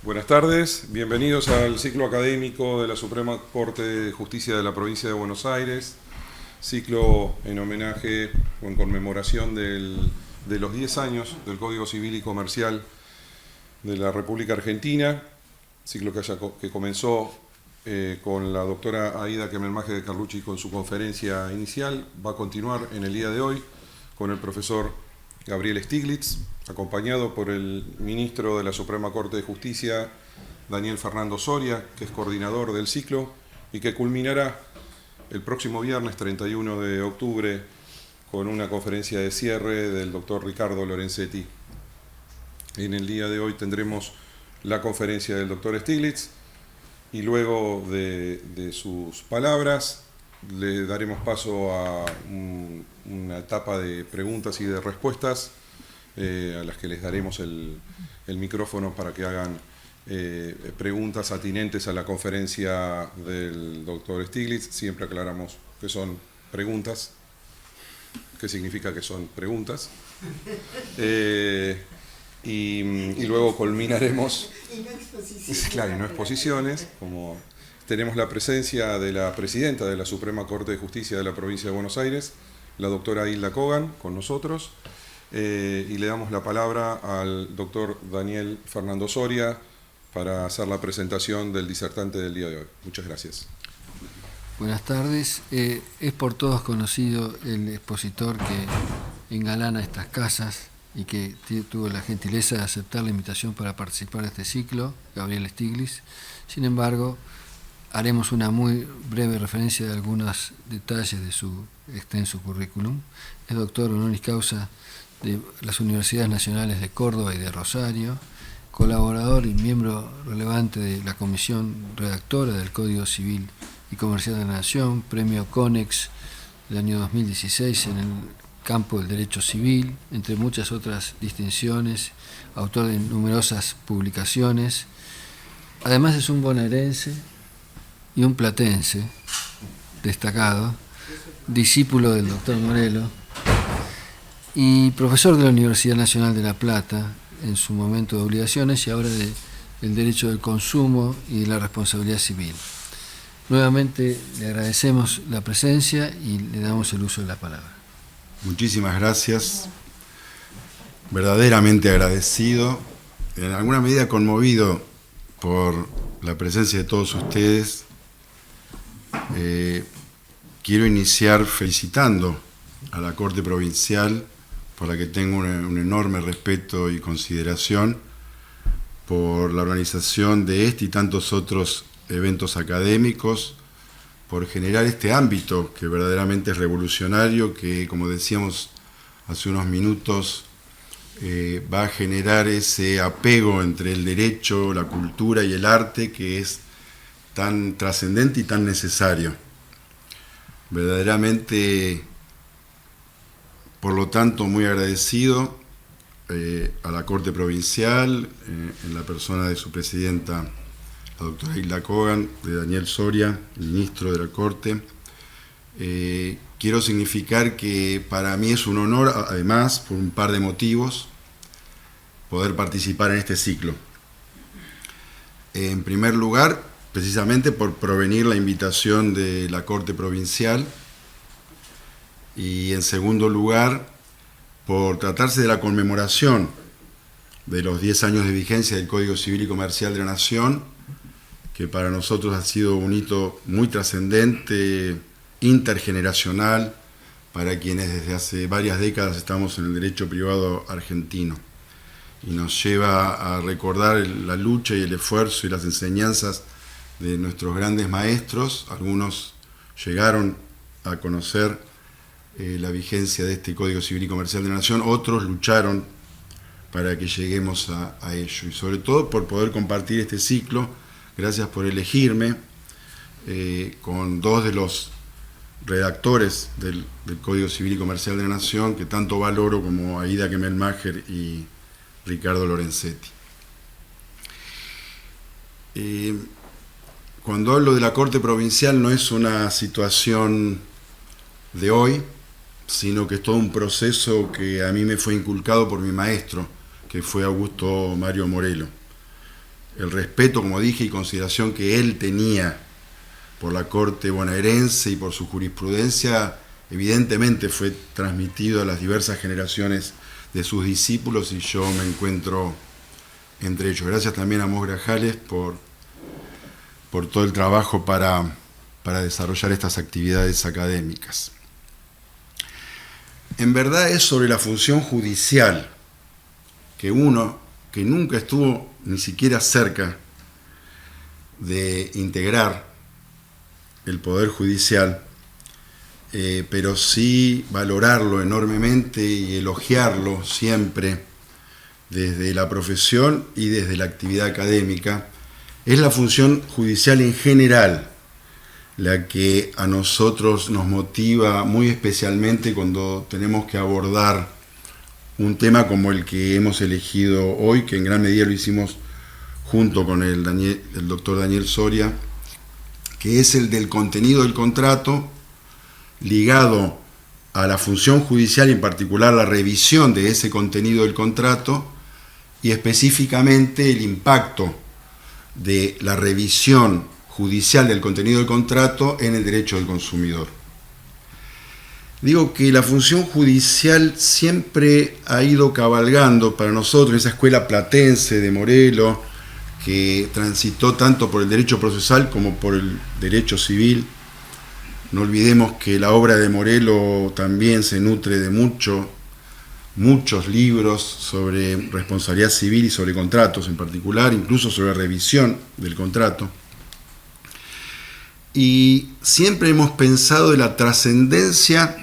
Buenas tardes, bienvenidos al ciclo académico de la Suprema Corte de Justicia de la Provincia de Buenos Aires, ciclo en homenaje o en conmemoración de los 10 años del Código Civil y Comercial de la República Argentina, ciclo que comenzó con la doctora Aida Kemelmaje de Carlucci con su conferencia inicial, va a continuar en el día de hoy con el profesor Gabriel Stiglitz, acompañado por el ministro de la Suprema Corte de Justicia, Daniel Fernando Soria, que es coordinador del ciclo y que culminará el próximo viernes 31 de octubre con una conferencia de cierre del doctor Ricardo Lorenzetti. En el día de hoy tendremos la conferencia del doctor Stiglitz y luego de sus palabras le daremos paso a una etapa de preguntas y de respuestas a las que les daremos el micrófono para que hagan preguntas atinentes a la conferencia del doctor Stiglitz. Siempre aclaramos que son preguntas, qué significa que son preguntas. Y luego culminaremos, claro, y no exposiciones, como tenemos la presencia de la presidenta de la Suprema Corte de Justicia de la Provincia de Buenos Aires, la doctora Hilda Kogan, con nosotros, y le damos la palabra al doctor Daniel Fernando Soria para hacer la presentación del disertante del día de hoy. Muchas gracias. Buenas tardes. Es por todos conocido el expositor que engalana estas casas y que tuvo la gentileza de aceptar la invitación para participar de este ciclo, Gabriel Stiglitz. Sin embargo, haremos una muy breve referencia de algunos detalles de su extenso currículum. Es doctor honoris causa de las Universidades Nacionales de Córdoba y de Rosario, colaborador y miembro relevante de la comisión redactora del Código Civil y Comercial de la Nación, premio CONEX del año 2016 en el campo del derecho civil, entre muchas otras distinciones, autor de numerosas publicaciones. Además es un bonaerense y un platense destacado, discípulo del doctor Morelo y profesor de la Universidad Nacional de La Plata en su momento de obligaciones y ahora del derecho del consumo y de la responsabilidad civil. Nuevamente le agradecemos la presencia y le damos el uso de la palabra. Muchísimas gracias, verdaderamente agradecido, en alguna medida conmovido por la presencia de todos ustedes. Quiero iniciar felicitando a la Corte Provincial, por la que tengo un enorme respeto y consideración, por la organización de este y tantos otros eventos académicos, por generar este ámbito que verdaderamente es revolucionario, que, como decíamos hace unos minutos, va a generar ese apego entre el derecho, la cultura y el arte que es tan trascendente y tan necesario. Verdaderamente, por lo tanto, muy agradecido a la Corte Provincial, en la persona de su presidenta, la doctora Hilda Kogan, de Daniel Soria, ministro de la Corte. Quiero significar que para mí es un honor, además, por un par de motivos, poder participar en este ciclo. En primer lugar, precisamente por provenir la invitación de la Corte Provincial, y en segundo lugar, por tratarse de la conmemoración de los 10 años de vigencia del Código Civil y Comercial de la Nación, que para nosotros ha sido un hito muy trascendente, intergeneracional, para quienes desde hace varias décadas estamos en el derecho privado argentino. Y nos lleva a recordar la lucha y el esfuerzo y las enseñanzas de nuestros grandes maestros. Algunos llegaron a conocer la vigencia de este Código Civil y Comercial de la Nación, otros lucharon para que lleguemos a ello. Y sobre todo por poder compartir este ciclo. Gracias por elegirme con dos de los redactores del Código Civil y Comercial de la Nación, que tanto valoro, como Aida Kemelmaje y Ricardo Lorenzetti. Cuando hablo de la Corte Provincial no es una situación de hoy, sino que es todo un proceso que a mí me fue inculcado por mi maestro, que fue Augusto Mario Morelo. el respeto, como dije, y consideración que él tenía por la Corte bonaerense y por su jurisprudencia, evidentemente fue transmitido a las diversas generaciones de sus discípulos, y yo me encuentro entre ellos. Gracias también a Mos Grajales por todo el trabajo para desarrollar estas actividades académicas. En verdad es sobre la función judicial que uno, que nunca estuvo ni siquiera cerca de integrar el Poder Judicial, pero sí valorarlo enormemente y elogiarlo siempre desde la profesión y desde la actividad académica, es la función judicial en general la que a nosotros nos motiva muy especialmente cuando tenemos que abordar un tema como el que hemos elegido hoy, que en gran medida lo hicimos junto con el doctor Daniel Soria, que es el del contenido del contrato ligado a la función judicial y en particular la revisión de ese contenido del contrato y específicamente el impacto de la revisión judicial del contenido del contrato en el derecho del consumidor. Digo que la función judicial siempre ha ido cabalgando para nosotros, esa escuela platense de Morelos, que transitó tanto por el derecho procesal como por el derecho civil. No olvidemos que la obra de Morelos también se nutre de muchos libros sobre responsabilidad civil y sobre contratos en particular, incluso sobre revisión del contrato. Y siempre hemos pensado en la trascendencia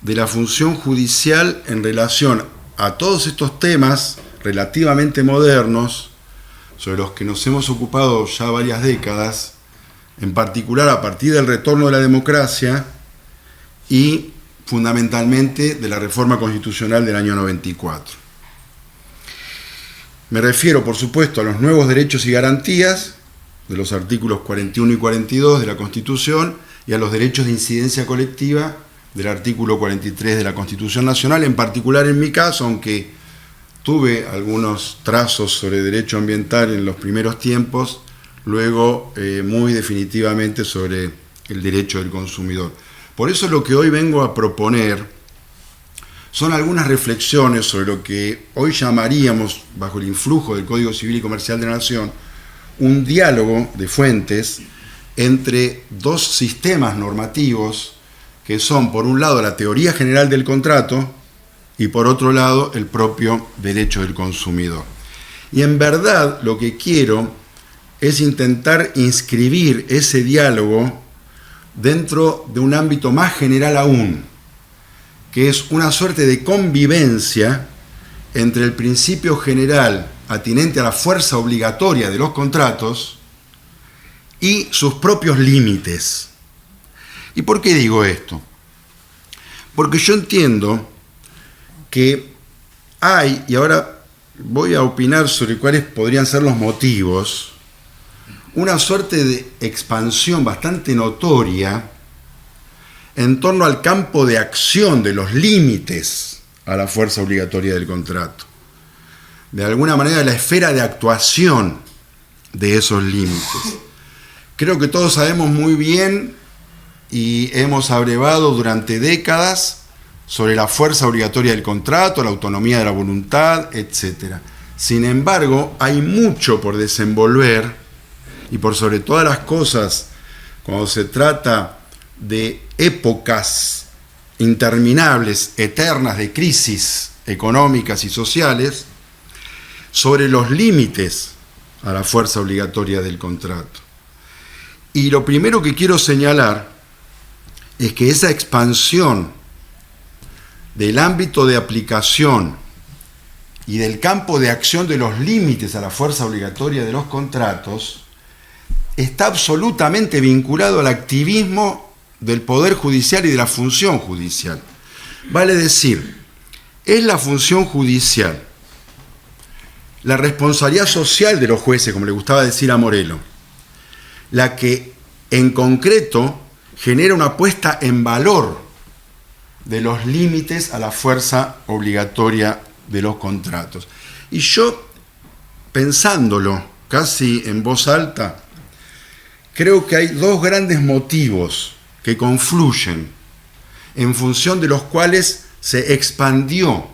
de la función judicial en relación a todos estos temas relativamente modernos sobre los que nos hemos ocupado ya varias décadas, en particular a partir del retorno de la democracia y fundamentalmente de la reforma constitucional del año 94. Me refiero, por supuesto, a los nuevos derechos y garantías de los artículos 41 y 42 de la Constitución y a los derechos de incidencia colectiva del artículo 43 de la Constitución Nacional, en particular en mi caso, aunque tuve algunos trazos sobre derecho ambiental en los primeros tiempos, luego muy definitivamente sobre el derecho del consumidor. Por eso lo que hoy vengo a proponer son algunas reflexiones sobre lo que hoy llamaríamos, bajo el influjo del Código Civil y Comercial de la Nación, un diálogo de fuentes entre dos sistemas normativos que son, por un lado, la teoría general del contrato y, por otro lado, el propio derecho del consumidor. Y en verdad lo que quiero es intentar inscribir ese diálogo dentro de un ámbito más general aún, que es una suerte de convivencia entre el principio general atinente a la fuerza obligatoria de los contratos y sus propios límites. ¿Y por qué digo esto? Porque yo entiendo que hay, y ahora voy a opinar sobre cuáles podrían ser los motivos, una suerte de expansión bastante notoria en torno al campo de acción de los límites a la fuerza obligatoria del contrato. De alguna manera, la esfera de actuación de esos límites. Creo que todos sabemos muy bien y hemos abrevado durante décadas sobre la fuerza obligatoria del contrato, la autonomía de la voluntad, etc. Sin embargo, hay mucho por desenvolver y por sobre todas las cosas, cuando se trata de épocas interminables, eternas de crisis económicas y sociales, sobre los límites a la fuerza obligatoria del contrato. Y lo primero que quiero señalar es que esa expansión del ámbito de aplicación y del campo de acción de los límites a la fuerza obligatoria de los contratos está absolutamente vinculado al activismo del Poder Judicial y de la función judicial. Vale decir, es la función judicial, la responsabilidad social de los jueces, como le gustaba decir a Morelos, la que en concreto genera una puesta en valor de los límites a la fuerza obligatoria de los contratos. Y yo, pensándolo casi en voz alta, creo que hay dos grandes motivos que confluyen, en función de los cuales se expandió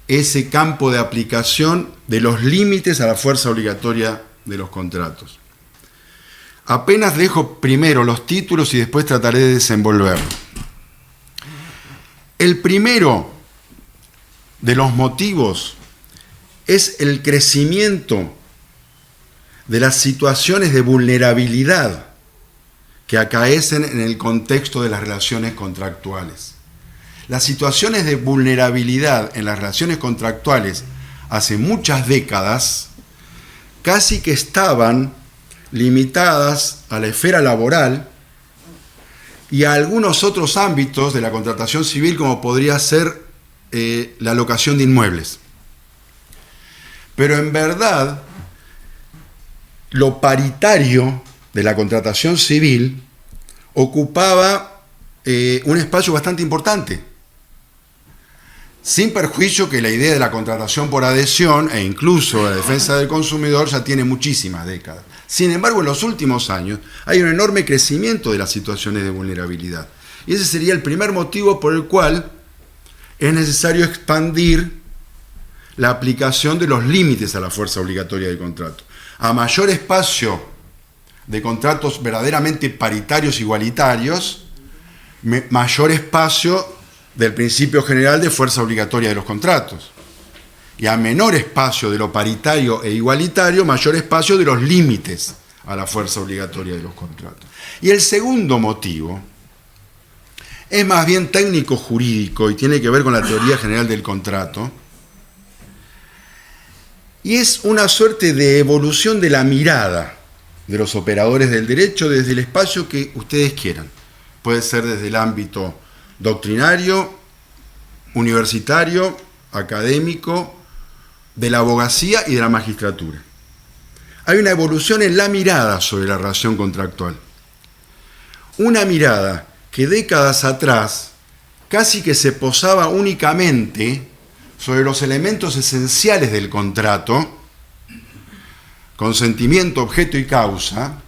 ese campo de aplicación de los límites a la fuerza obligatoria de los contratos. Apenas dejo primero los títulos y después trataré de desenvolverlo. El primero de los motivos es el crecimiento de las situaciones de vulnerabilidad que acaecen en el contexto de las relaciones contractuales. Las situaciones de vulnerabilidad en las relaciones contractuales hace muchas décadas casi que estaban limitadas a la esfera laboral y a algunos otros ámbitos de la contratación civil, como podría ser la locación de inmuebles. Pero en verdad, lo paritario de la contratación civil ocupaba un espacio bastante importante, sin perjuicio que la idea de la contratación por adhesión e incluso la defensa del consumidor ya tiene muchísimas décadas. Sin embargo, en los últimos años hay un enorme crecimiento de las situaciones de vulnerabilidad. Y ese sería el primer motivo por el cual es necesario expandir la aplicación de los límites a la fuerza obligatoria del contrato. A mayor espacio de contratos verdaderamente paritarios, igualitarios, mayor espacio del principio general de fuerza obligatoria de los contratos. Y a menor espacio de lo paritario e igualitario, mayor espacio de los límites a la fuerza obligatoria de los contratos. Y el segundo motivo es más bien técnico-jurídico y tiene que ver con la teoría general del contrato, y es una suerte de evolución de la mirada de los operadores del derecho desde el espacio que ustedes quieran. Puede ser desde el ámbito doctrinario, universitario, académico, de la abogacía y de la magistratura. Hay una evolución en la mirada sobre la relación contractual. Una mirada que décadas atrás casi que se posaba únicamente sobre los elementos esenciales del contrato, consentimiento, objeto y causa,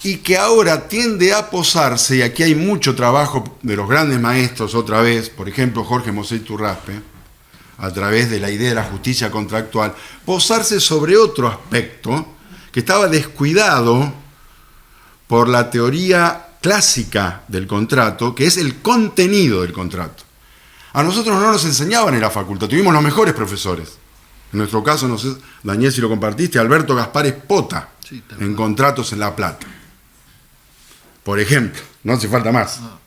y que ahora tiende a posarse, y aquí hay mucho trabajo de los grandes maestros otra vez, por ejemplo Jorge Mosé Iturraspe, a través de la idea de la justicia contractual, posarse sobre otro aspecto que estaba descuidado por la teoría clásica del contrato, que es el contenido del contrato. A nosotros no nos enseñaban en la facultad, tuvimos los mejores profesores. En nuestro caso, no sé, Daniel, si lo compartiste, Alberto Gaspar Espota, sí, en Contratos en La Plata. Por ejemplo, no hace falta más. No.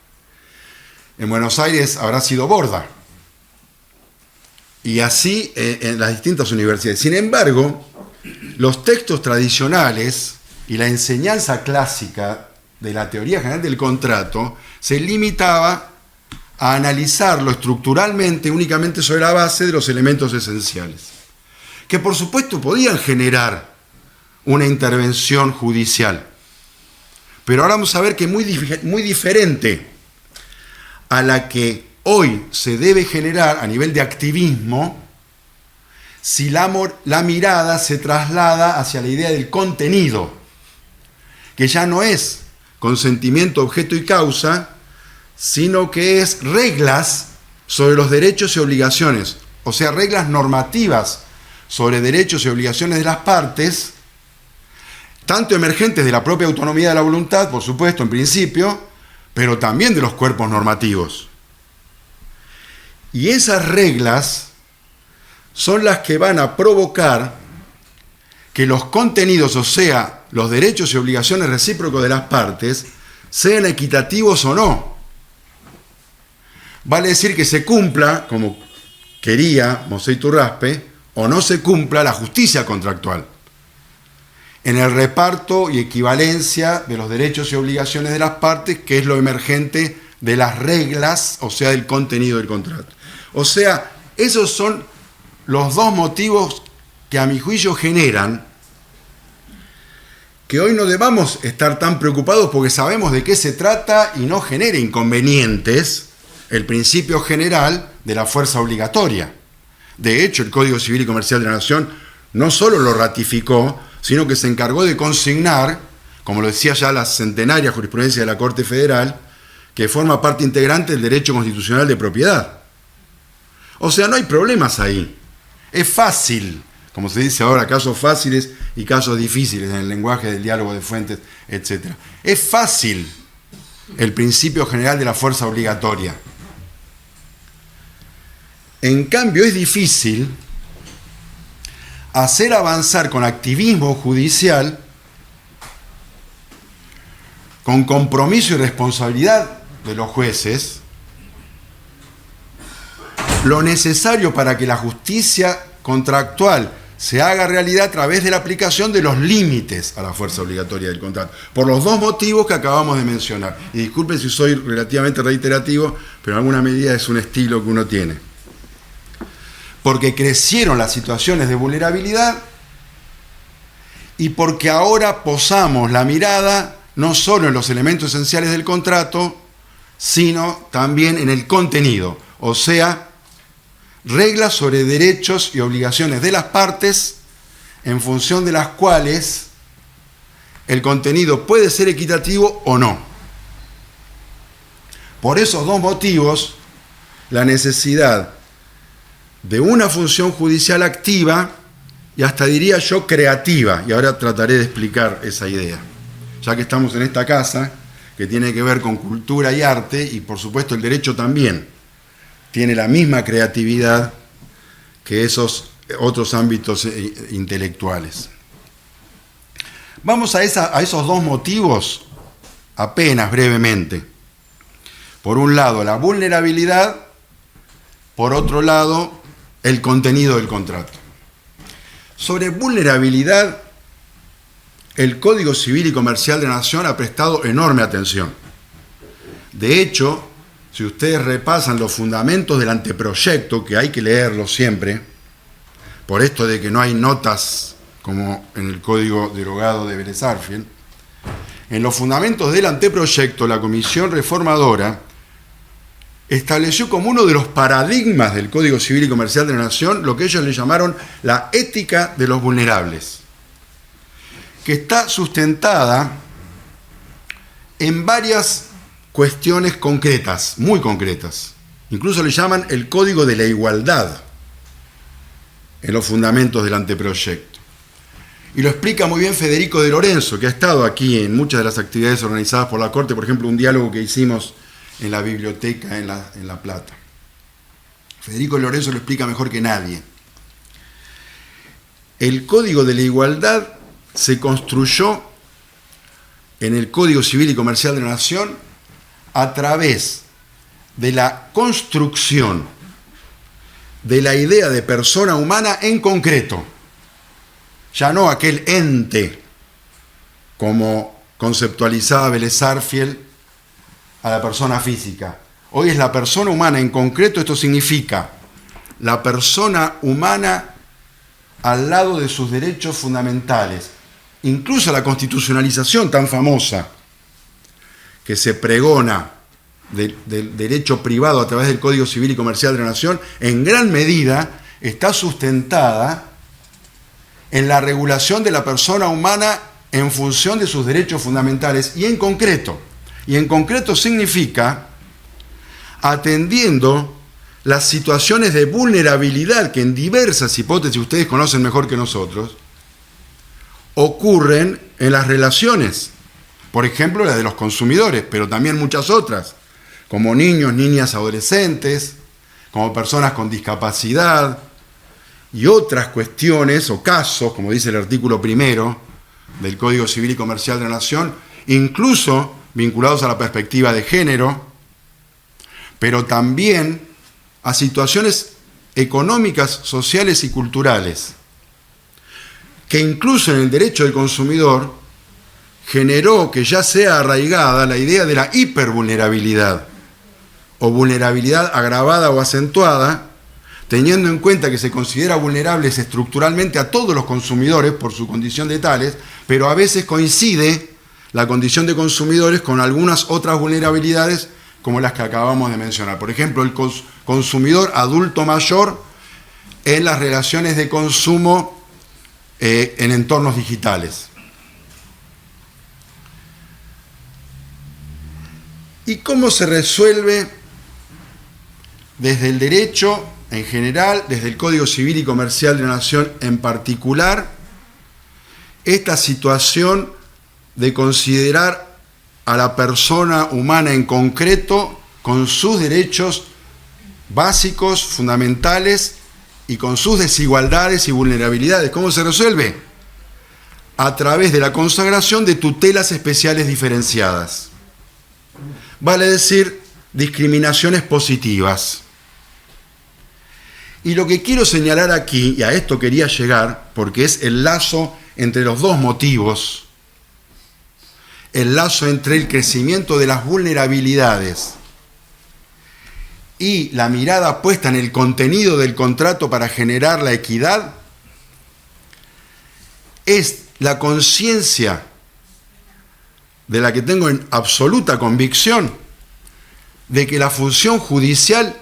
En Buenos Aires habrá sido Borda. Y así en las distintas universidades. Sin embargo, los textos tradicionales y la enseñanza clásica de la teoría general del contrato se limitaba a analizarlo estructuralmente únicamente sobre la base de los elementos esenciales, que por supuesto podían generar una intervención judicial. Pero ahora vamos a ver que muy diferente a la que hoy se debe generar a nivel de activismo, si la mirada se traslada hacia la idea del contenido, que ya no es consentimiento, objeto y causa, sino que es reglas sobre los derechos y obligaciones, o sea, reglas normativas sobre derechos y obligaciones de las partes, tanto emergentes de la propia autonomía de la voluntad, por supuesto, en principio, pero también de los cuerpos normativos. Y esas reglas son las que van a provocar que los contenidos, o sea, los derechos y obligaciones recíprocos de las partes, sean equitativos o no. Vale decir que se cumpla, como quería Mosé Iturraspe, o no se cumpla la justicia contractual en el reparto y equivalencia de los derechos y obligaciones de las partes, que es lo emergente de las reglas, o sea, del contenido del contrato. O sea, esos son los dos motivos que a mi juicio generan que hoy no debamos estar tan preocupados porque sabemos de qué se trata y no genere inconvenientes el principio general de la fuerza obligatoria. De hecho, el Código Civil y Comercial de la Nación no solo lo ratificó, sino que se encargó de consignar, como lo decía ya la centenaria jurisprudencia de la Corte Federal, que forma parte integrante del derecho constitucional de propiedad. O sea, no hay problemas ahí. Es fácil, como se dice ahora, casos fáciles y casos difíciles en el lenguaje del diálogo de fuentes, etc. Es fácil el principio general de la fuerza obligatoria. En cambio, es difícil hacer avanzar con activismo judicial, con compromiso y responsabilidad de los jueces, lo necesario para que la justicia contractual se haga realidad a través de la aplicación de los límites a la fuerza obligatoria del contrato, por los dos motivos que acabamos de mencionar. Y disculpen si soy relativamente reiterativo, pero en alguna medida es un estilo que uno tiene. Porque crecieron las situaciones de vulnerabilidad y porque ahora posamos la mirada no solo en los elementos esenciales del contrato, sino también en el contenido, o sea, reglas sobre derechos y obligaciones de las partes en función de las cuales el contenido puede ser equitativo o no. Por esos dos motivos, la necesidad de una función judicial activa y hasta diría yo creativa, y ahora trataré de explicar esa idea, ya que estamos en esta casa que tiene que ver con cultura y arte, y por supuesto el derecho también tiene la misma creatividad que esos otros ámbitos intelectuales. Vamos a esos dos motivos apenas brevemente. Por un lado, la vulnerabilidad, por otro lado, el contenido del contrato. Sobre vulnerabilidad, el Código Civil y Comercial de la Nación ha prestado enorme atención. De hecho, si ustedes repasan los fundamentos del anteproyecto, que hay que leerlo siempre, por esto de que no hay notas como en el Código derogado de Vélez Sarsfield, en los fundamentos del anteproyecto, la Comisión Reformadora estableció como uno de los paradigmas del Código Civil y Comercial de la Nación lo que ellos le llamaron la ética de los vulnerables, que está sustentada en varias cuestiones concretas, muy concretas. Incluso le llaman el Código de la Igualdad en los fundamentos del anteproyecto. Y lo explica muy bien Federico de Lorenzo, que ha estado aquí en muchas de las actividades organizadas por la Corte, por ejemplo, un diálogo que hicimos en la biblioteca en La Plata. Federico de Lorenzo lo explica mejor que nadie. El Código de la Igualdad se construyó en el Código Civil y Comercial de la Nación a través de la construcción de la idea de persona humana en concreto, ya no aquel ente como conceptualizaba Vélez Sarsfield a la persona física. Hoy es la persona humana en concreto. Esto significa la persona humana al lado de sus derechos fundamentales. Incluso la constitucionalización tan famosa que se pregona del derecho privado a través del Código Civil y Comercial de la Nación, en gran medida está sustentada en la regulación de la persona humana en función de sus derechos fundamentales y en concreto significa atendiendo las situaciones de vulnerabilidad que en diversas hipótesis ustedes conocen mejor que nosotros ocurren en las relaciones, por ejemplo la de los consumidores, pero también muchas otras, como niños, niñas, adolescentes, como personas con discapacidad y otras cuestiones o casos, como dice el artículo 1 del Código Civil y Comercial de la Nación, incluso vinculados a la perspectiva de género, pero también a situaciones económicas, sociales y culturales, que incluso en el derecho del consumidor generó que ya sea arraigada la idea de la hipervulnerabilidad o vulnerabilidad agravada o acentuada, teniendo en cuenta que se considera vulnerables estructuralmente a todos los consumidores por su condición de tales, pero a veces coincide la condición de consumidores con algunas otras vulnerabilidades como las que acabamos de mencionar. Por ejemplo, el consumidor adulto mayor en las relaciones de consumo en entornos digitales. ¿Y cómo se resuelve desde el derecho en general, desde el Código Civil y Comercial de la Nación en particular, esta situación de considerar a la persona humana en concreto con sus derechos básicos, fundamentales y con sus desigualdades y vulnerabilidades? ¿Cómo se resuelve? A través de la consagración de tutelas especiales diferenciadas. Vale decir, discriminaciones positivas. Y lo que quiero señalar aquí, y a esto quería llegar, porque es el lazo entre los dos motivos, el lazo entre el crecimiento de las vulnerabilidades y la mirada puesta en el contenido del contrato para generar la equidad, es la conciencia de la que tengo en absoluta convicción de que la función judicial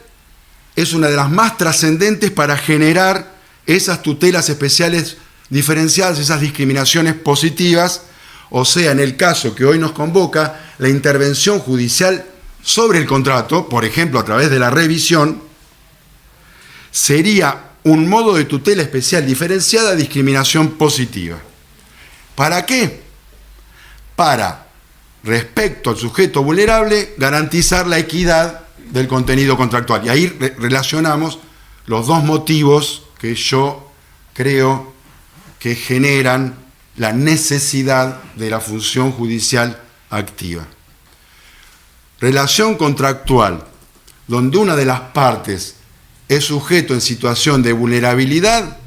es una de las más trascendentes para generar esas tutelas especiales diferenciadas, esas discriminaciones positivas, o sea, en el caso que hoy nos convoca, la intervención judicial sobre el contrato, por ejemplo, a través de la revisión, sería un modo de tutela especial diferenciada, discriminación positiva. ¿Para qué? Para, respecto al sujeto vulnerable, garantizar la equidad del contenido contractual. Y ahí relacionamos los dos motivos que yo creo que generan la necesidad de la función judicial activa. Relación contractual, donde una de las partes es sujeto en situación de vulnerabilidad,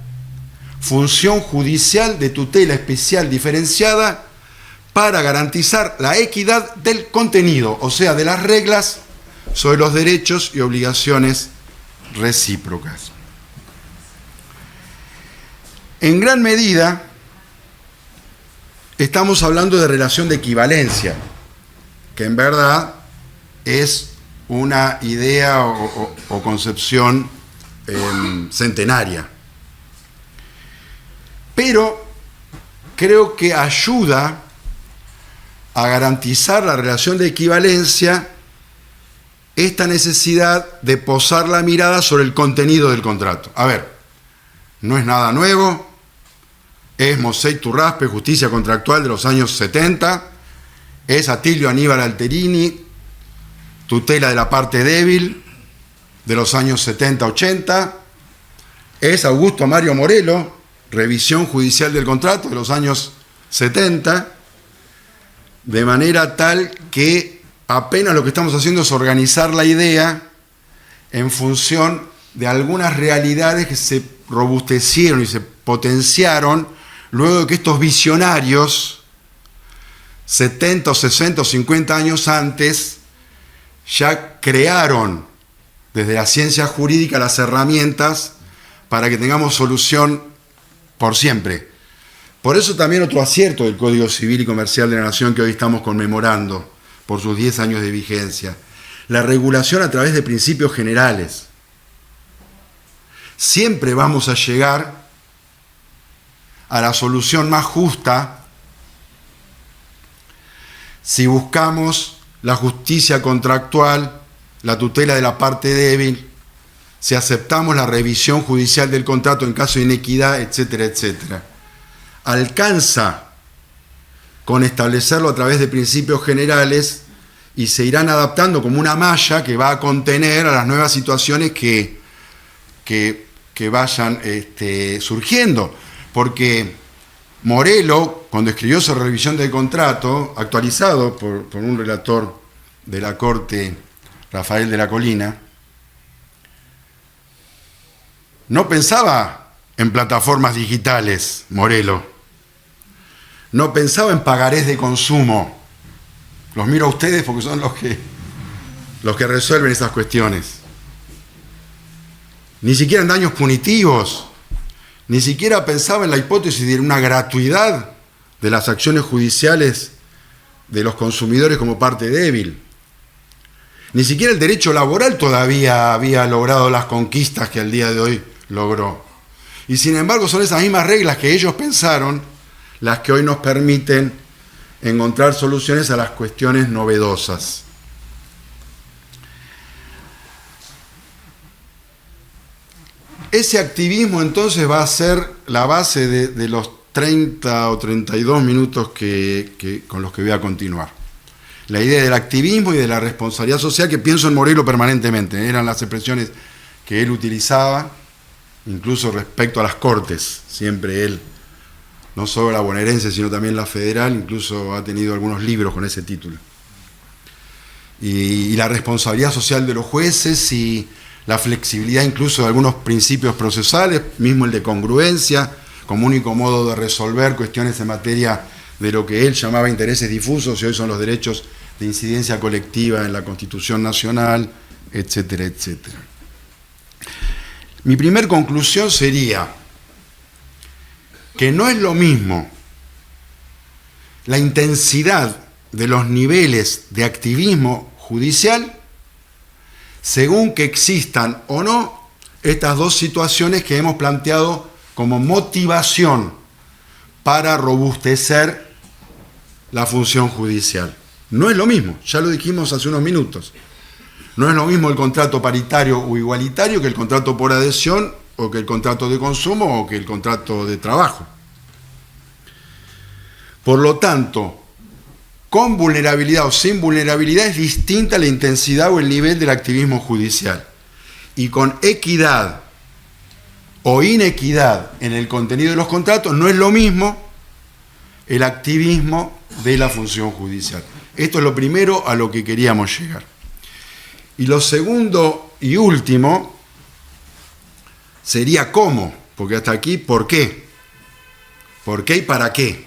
función judicial de tutela especial diferenciada para garantizar la equidad del contenido, o sea, de las reglas sobre los derechos y obligaciones recíprocas. En gran medida, estamos hablando de relación de equivalencia, que en verdad es una idea o concepción centenaria. Pero creo que ayuda a garantizar la relación de equivalencia esta necesidad de posar la mirada sobre el contenido del contrato. A ver, no es nada nuevo, es Mosè Turraspe, Justicia Contractual de los años 70, es Atilio Aníbal Alterini, Tutela de la Parte Débil de los años 70-80, es Augusto Mario Morelo, Revisión Judicial del Contrato de los años 70, de manera tal que apenas lo que estamos haciendo es organizar la idea en función de algunas realidades que se robustecieron y se potenciaron luego de que estos visionarios, 70 o 60 o 50 años antes, ya crearon desde la ciencia jurídica las herramientas para que tengamos solución por siempre. Por eso también otro acierto del Código Civil y Comercial de la Nación que hoy estamos conmemorando por sus 10 años de vigencia, la regulación a través de principios generales. Siempre vamos a llegar a la solución más justa si buscamos la justicia contractual, la tutela de la parte débil, si aceptamos la revisión judicial del contrato en caso de inequidad, etcétera, etcétera. Alcanza con establecerlo a través de principios generales y se irán adaptando como una malla que va a contener a las nuevas situaciones que vayan surgiendo. Porque Morelo, cuando escribió su revisión del contrato, actualizado por un relator de la Corte, Rafael de la Colina, no pensaba en plataformas digitales, Morelo. No pensaba en pagarés de consumo. Los miro a ustedes porque son los que resuelven esas cuestiones. Ni siquiera en daños punitivos. Ni siquiera pensaba en la hipótesis de una gratuidad de las acciones judiciales de los consumidores como parte débil. Ni siquiera el derecho laboral todavía había logrado las conquistas que al día de hoy logró. Y sin embargo son esas mismas reglas que ellos pensaron las que hoy nos permiten encontrar soluciones a las cuestiones novedosas. Ese activismo entonces va a ser la base de los 30 o 32 minutos con los que voy a continuar. La idea del activismo y de la responsabilidad social, que pienso en Morelo permanentemente, eran las expresiones que él utilizaba, incluso respecto a las Cortes. Siempre él, no solo la bonaerense, sino también la federal, incluso ha tenido algunos libros con ese título. Y la responsabilidad social de los jueces y la flexibilidad incluso de algunos principios procesales, mismo el de congruencia, como único modo de resolver cuestiones en materia de lo que él llamaba intereses difusos, y hoy son los derechos de incidencia colectiva en la Constitución Nacional, etcétera, etcétera. Mi primer conclusión sería que no es lo mismo la intensidad de los niveles de activismo judicial según que existan o no estas dos situaciones que hemos planteado como motivación para robustecer la función judicial. No es lo mismo, ya lo dijimos hace unos minutos. No es lo mismo el contrato paritario o igualitario que el contrato por adhesión o que el contrato de consumo o que el contrato de trabajo. Por lo tanto, con vulnerabilidad o sin vulnerabilidad es distinta la intensidad o el nivel del activismo judicial. Y con equidad o inequidad en el contenido de los contratos no es lo mismo el activismo de la función judicial. Esto es lo primero a lo que queríamos llegar. Y lo segundo y último sería cómo, porque hasta aquí, ¿por qué? ¿Por qué y para qué?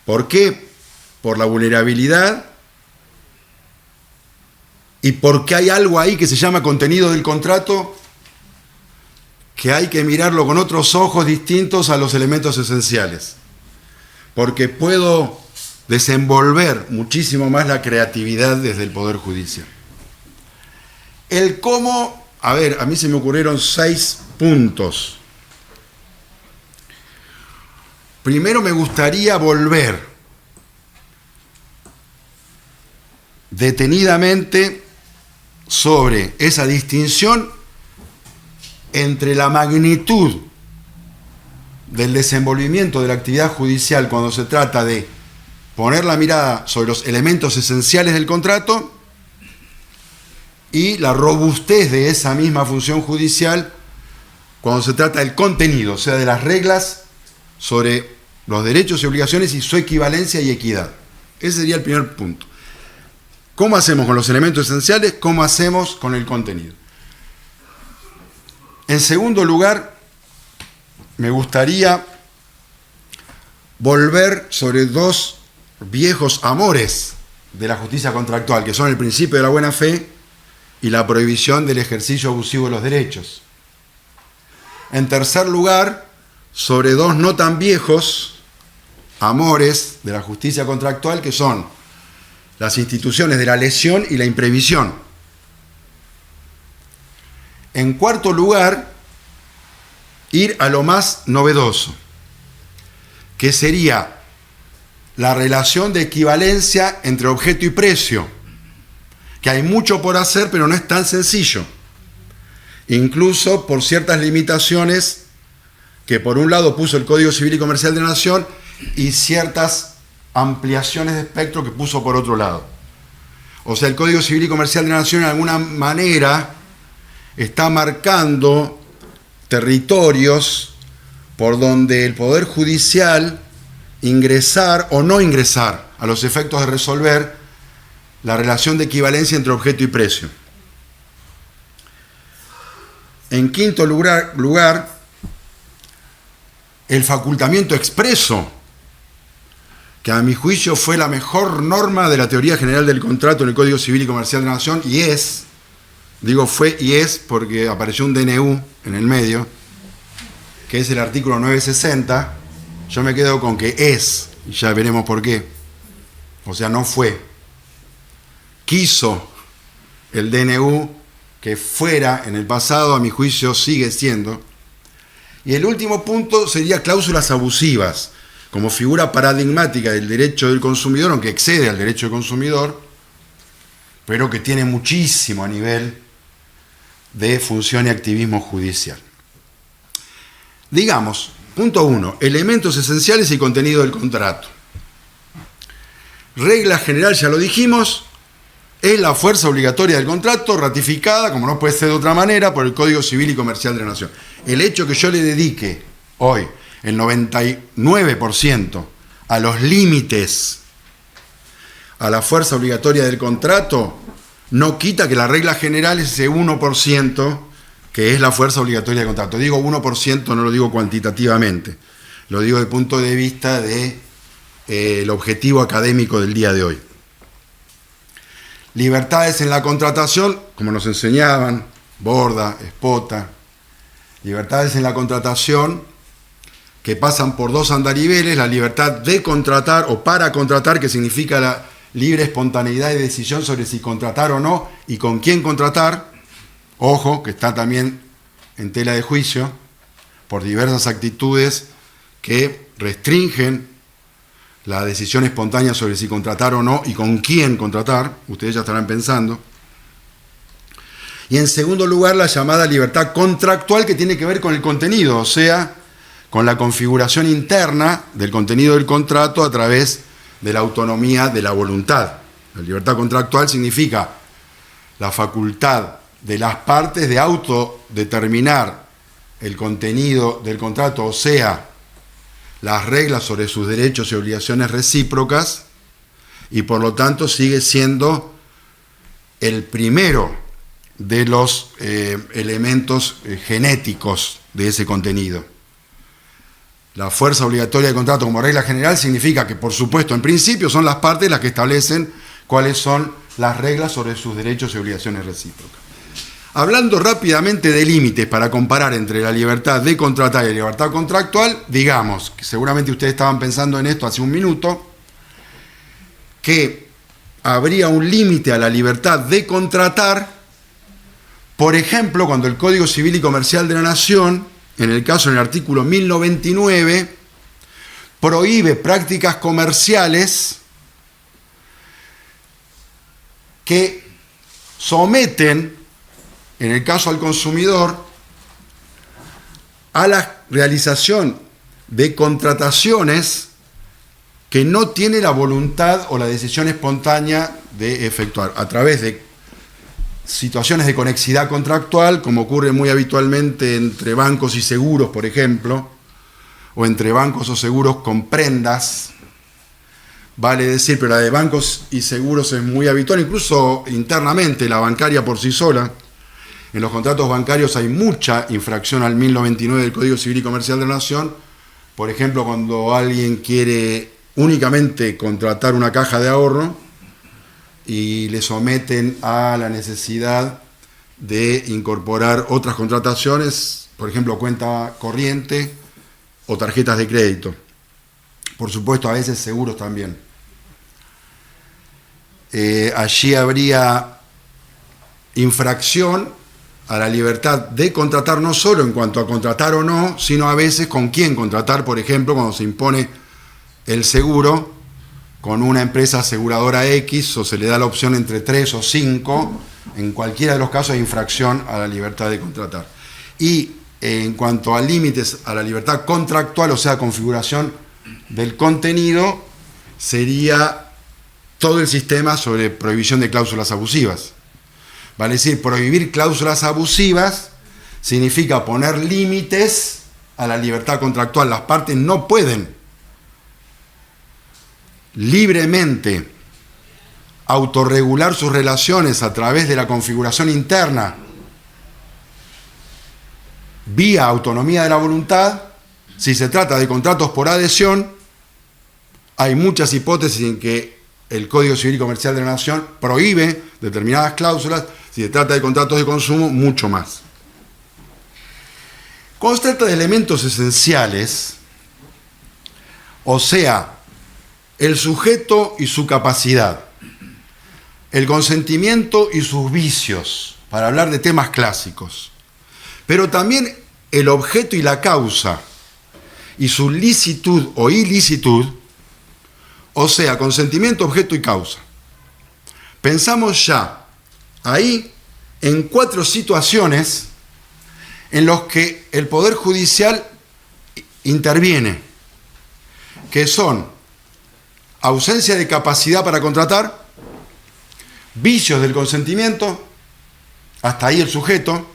¿Por qué? Por la vulnerabilidad y porque hay algo ahí que se llama contenido del contrato que hay que mirarlo con otros ojos distintos a los elementos esenciales. Porque puedo desenvolver muchísimo más la creatividad desde el Poder Judicial. El cómo, a mí se me ocurrieron 6 puntos. Primero me gustaría volver detenidamente sobre esa distinción entre la magnitud del desenvolvimiento de la actividad judicial cuando se trata de poner la mirada sobre los elementos esenciales del contrato y la robustez de esa misma función judicial cuando se trata del contenido, o sea, de las reglas sobre los derechos y obligaciones y su equivalencia y equidad. Ese sería el primer punto. ¿Cómo hacemos con los elementos esenciales? ¿Cómo hacemos con el contenido? En segundo lugar, me gustaría volver sobre 2 viejos amores de la justicia contractual, que son el principio de la buena fe y la prohibición del ejercicio abusivo de los derechos. En tercer lugar, sobre 2 no tan viejos amores de la justicia contractual, que son las instituciones de la lesión y la imprevisión. En cuarto lugar, ir a lo más novedoso, que sería la relación de equivalencia entre objeto y precio, que hay mucho por hacer, pero no es tan sencillo, incluso por ciertas limitaciones que por un lado puso el Código Civil y Comercial de la Nación y ciertas ampliaciones de espectro que puso por otro lado. O sea, el Código Civil y Comercial de la Nación de alguna manera está marcando territorios por donde el Poder Judicial ingresar o no ingresar a los efectos de resolver la relación de equivalencia entre objeto y precio. En quinto lugar, el facultamiento expreso, que a mi juicio fue la mejor norma de la teoría general del contrato en el Código Civil y Comercial de la Nación, y es, digo fue y es porque apareció un DNU en el medio, que es el artículo 960, yo me quedo con que es, y ya veremos por qué. O sea, no fue. Quiso el DNU que fuera en el pasado, a mi juicio sigue siendo, Y el último punto sería cláusulas abusivas, como figura paradigmática del derecho del consumidor, aunque excede al derecho del consumidor, pero que tiene muchísimo a nivel de función y activismo judicial. Digamos, punto 1, elementos esenciales y contenido del contrato. Regla general, ya lo dijimos, es la fuerza obligatoria del contrato ratificada, como no puede ser de otra manera, por el Código Civil y Comercial de la Nación. El hecho que yo le dedique hoy el 99% a los límites, a la fuerza obligatoria del contrato, no quita que la regla general es ese 1% que es la fuerza obligatoria del contrato. Digo 1%, no lo digo cuantitativamente, lo digo desde el punto de vista del objetivo académico del día de hoy. Libertades en la contratación, como nos enseñaban, Borda, Espota, libertades en la contratación que pasan por dos andariveles, la libertad de contratar o para contratar, que significa la libre espontaneidad y decisión sobre si contratar o no y con quién contratar, ojo, que está también en tela de juicio por diversas actitudes que restringen la decisión espontánea sobre si contratar o no y con quién contratar, ustedes ya estarán pensando. Y en segundo lugar, la llamada libertad contractual, que tiene que ver con el contenido, o sea, con la configuración interna del contenido del contrato a través de la autonomía de la voluntad. La libertad contractual significa la facultad de las partes de autodeterminar el contenido del contrato, o sea, las reglas sobre sus derechos y obligaciones recíprocas, y por lo tanto sigue siendo el primero de los elementos genéticos de ese contenido. La fuerza obligatoria del contrato como regla general significa que, por supuesto, en principio son las partes las que establecen cuáles son las reglas sobre sus derechos y obligaciones recíprocas. Hablando rápidamente de límites para comparar entre la libertad de contratar y la libertad contractual, digamos, que seguramente ustedes estaban pensando en esto hace un minuto, que habría un límite a la libertad de contratar, por ejemplo, cuando el Código Civil y Comercial de la Nación, en el caso en el artículo 1099, prohíbe prácticas comerciales que someten, en el caso al consumidor, a la realización de contrataciones que no tiene la voluntad o la decisión espontánea de efectuar, a través de situaciones de conexidad contractual, como ocurre muy habitualmente entre bancos y seguros, por ejemplo, o entre bancos o seguros con prendas, vale decir, pero la de bancos y seguros es muy habitual, incluso internamente, la bancaria por sí sola. En los contratos bancarios hay mucha infracción al 1099 del Código Civil y Comercial de la Nación. Por ejemplo, cuando alguien quiere únicamente contratar una caja de ahorro y le someten a la necesidad de incorporar otras contrataciones, por ejemplo, cuenta corriente o tarjetas de crédito. Por supuesto, a veces seguros también. Allí habría infracción a la libertad de contratar, no solo en cuanto a contratar o no, sino a veces con quién contratar, por ejemplo, cuando se impone el seguro con una empresa aseguradora X o se le da la opción entre 3 o 5, en cualquiera de los casos hay infracción a la libertad de contratar. Y en cuanto a límites a la libertad contractual, o sea, configuración del contenido, sería todo el sistema sobre prohibición de cláusulas abusivas. Vale decir, prohibir cláusulas abusivas significa poner límites a la libertad contractual. Las partes no pueden libremente autorregular sus relaciones a través de la configuración interna vía autonomía de la voluntad. Si se trata de contratos por adhesión, hay muchas hipótesis en que el Código Civil y Comercial de la Nación prohíbe determinadas cláusulas. Si se trata de contratos de consumo, mucho más. Cuando se trata de elementos esenciales, o sea, el sujeto y su capacidad, el consentimiento y sus vicios, para hablar de temas clásicos, pero también el objeto y la causa, y su licitud o ilicitud, o sea, consentimiento, objeto y causa. Pensamos ya ahí en 4 situaciones en las que el Poder Judicial interviene, que son ausencia de capacidad para contratar, vicios del consentimiento, hasta ahí el sujeto,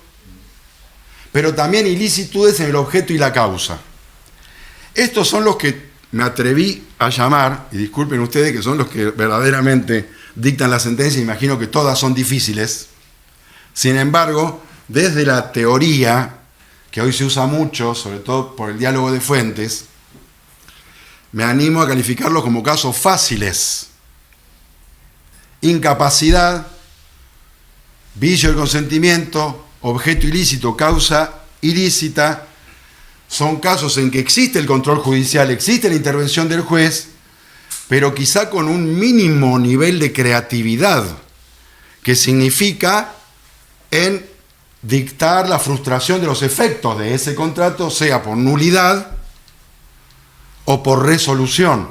pero también ilicitudes en el objeto y la causa. Estos son los que me atreví a llamar, y disculpen ustedes que son los que verdaderamente dictan la sentencia, imagino que todas son difíciles. Sin embargo, desde la teoría, que hoy se usa mucho, sobre todo por el diálogo de fuentes, me animo a calificarlos como casos fáciles. Incapacidad, vicio del consentimiento, objeto ilícito, causa ilícita, son casos en que existe el control judicial, existe la intervención del juez, pero quizá con un mínimo nivel de creatividad, que significa en dictar la frustración de los efectos de ese contrato, sea por nulidad o por resolución.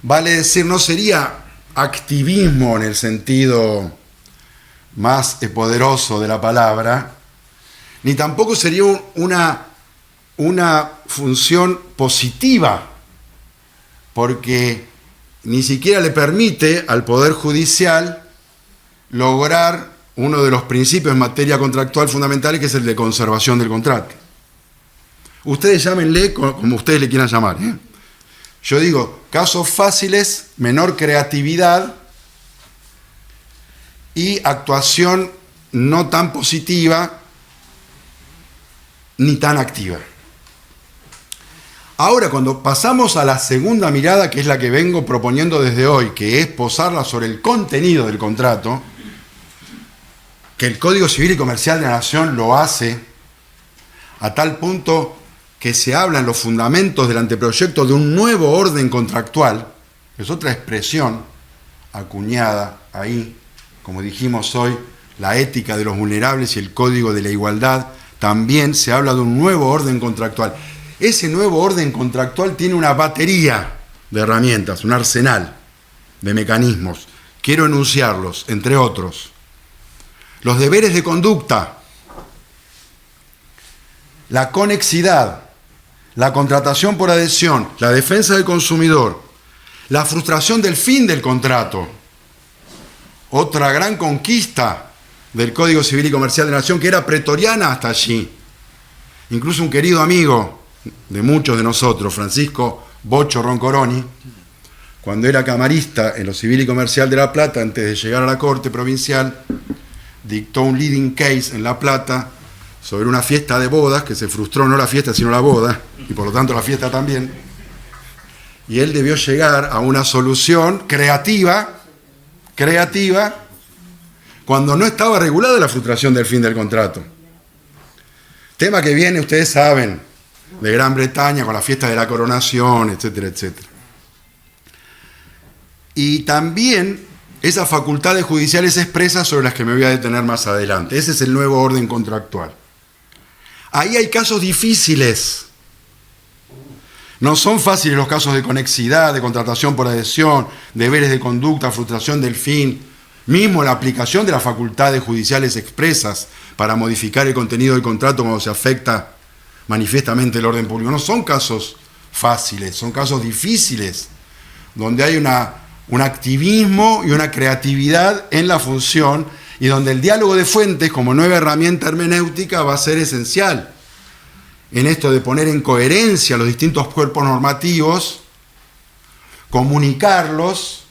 Vale decir, no sería activismo en el sentido más poderoso de la palabra, ni tampoco sería una función positiva, porque ni siquiera le permite al Poder Judicial lograr uno de los principios en materia contractual fundamentales, que es el de conservación del contrato. Ustedes llámenle como ustedes le quieran llamar, ¿eh? Yo digo, casos fáciles, menor creatividad y actuación no tan positiva ni tan activa. Ahora, cuando pasamos a la segunda mirada, que es la que vengo proponiendo desde hoy, que es posarla sobre el contenido del contrato, que el Código Civil y Comercial de la Nación lo hace a tal punto que se habla en los fundamentos del anteproyecto de un nuevo orden contractual, que es otra expresión acuñada ahí, como dijimos hoy, la ética de los vulnerables y el Código de la Igualdad, también se habla de un nuevo orden contractual. Ese nuevo orden contractual tiene una batería de herramientas, un arsenal de mecanismos. Quiero enunciarlos, entre otros. Los deberes de conducta, la conexidad, la contratación por adhesión, la defensa del consumidor, la frustración del fin del contrato. Otra gran conquista del Código Civil y Comercial de la Nación, que era pretoriana hasta allí. Incluso un querido amigo de muchos de nosotros, Francisco Bocho Roncoroni, cuando era camarista en lo Civil y Comercial de La Plata, antes de llegar a la Corte Provincial, dictó un leading case en La Plata sobre una fiesta de bodas, que se frustró no la fiesta sino la boda, y por lo tanto la fiesta también, y él debió llegar a una solución creativa, cuando no estaba regulada la frustración del fin del contrato. Tema que viene, ustedes saben, de Gran Bretaña con la fiesta de la coronación, etcétera, etcétera. Y también esas facultades judiciales expresas sobre las que me voy a detener más adelante. Ese es el nuevo orden contractual. Ahí hay casos difíciles. No son fáciles los casos de conexidad, de contratación por adhesión, deberes de conducta, frustración del fin, mismo la aplicación de las facultades judiciales expresas para modificar el contenido del contrato cuando se afecta manifiestamente el orden público. No son casos fáciles, son casos difíciles, donde hay un activismo y una creatividad en la función y donde el diálogo de fuentes como nueva herramienta hermenéutica va a ser esencial en esto de poner en coherencia los distintos cuerpos normativos, comunicarlos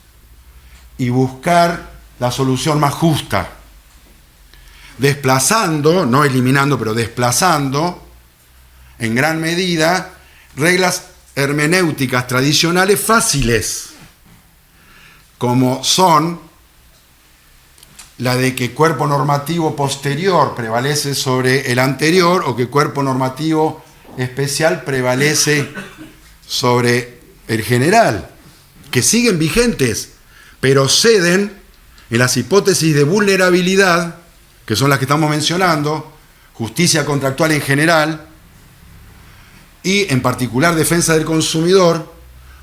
y buscar la solución más justa, desplazando, no eliminando, pero desplazando en gran medida reglas hermenéuticas tradicionales fáciles, como son la de que cuerpo normativo posterior prevalece sobre el anterior o que cuerpo normativo especial prevalece sobre el general, que siguen vigentes, pero ceden en las hipótesis de vulnerabilidad, que son las que estamos mencionando, justicia contractual en general y en particular defensa del consumidor,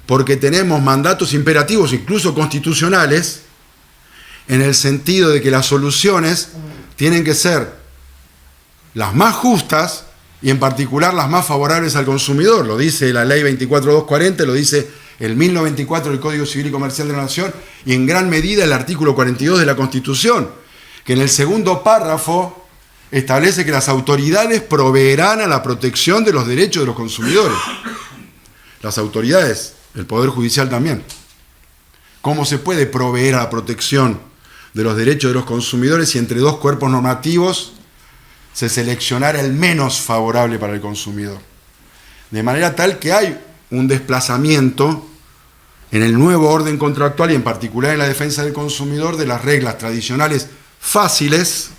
porque tenemos mandatos imperativos, incluso constitucionales, en el sentido de que las soluciones tienen que ser las más justas y en particular las más favorables al consumidor. Lo dice la Ley 24.240, lo dice el 1094 del Código Civil y Comercial de la Nación y en gran medida el artículo 42 de la Constitución, que en el segundo párrafo establece que las autoridades proveerán a la protección de los derechos de los consumidores. Las autoridades, el Poder Judicial también. ¿Cómo se puede proveer a la protección de los derechos de los consumidores si entre dos cuerpos normativos se seleccionara el menos favorable para el consumidor? De manera tal que hay un desplazamiento en el nuevo orden contractual y en particular en la defensa del consumidor de las reglas tradicionales fáciles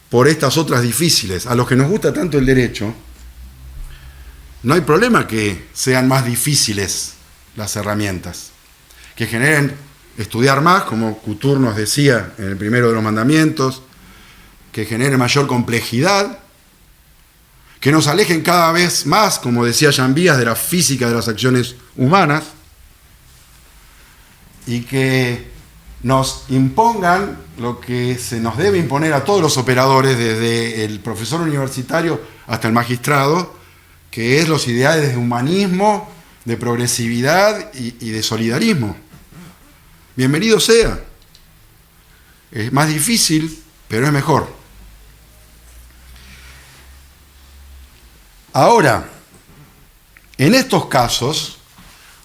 por estas otras difíciles. A los que nos gusta tanto el derecho, no hay problema que sean más difíciles las herramientas, que generen estudiar más, como Couture nos decía en el primero de los mandamientos, que generen mayor complejidad, que nos alejen cada vez más, como decía Jean Vías, de la física de las acciones humanas, y que nos impongan lo que se nos debe imponer a todos los operadores, desde el profesor universitario hasta el magistrado, que es los ideales de humanismo, de progresividad y de solidarismo. Bienvenido sea. Es más difícil, pero es mejor. Ahora, en estos casos,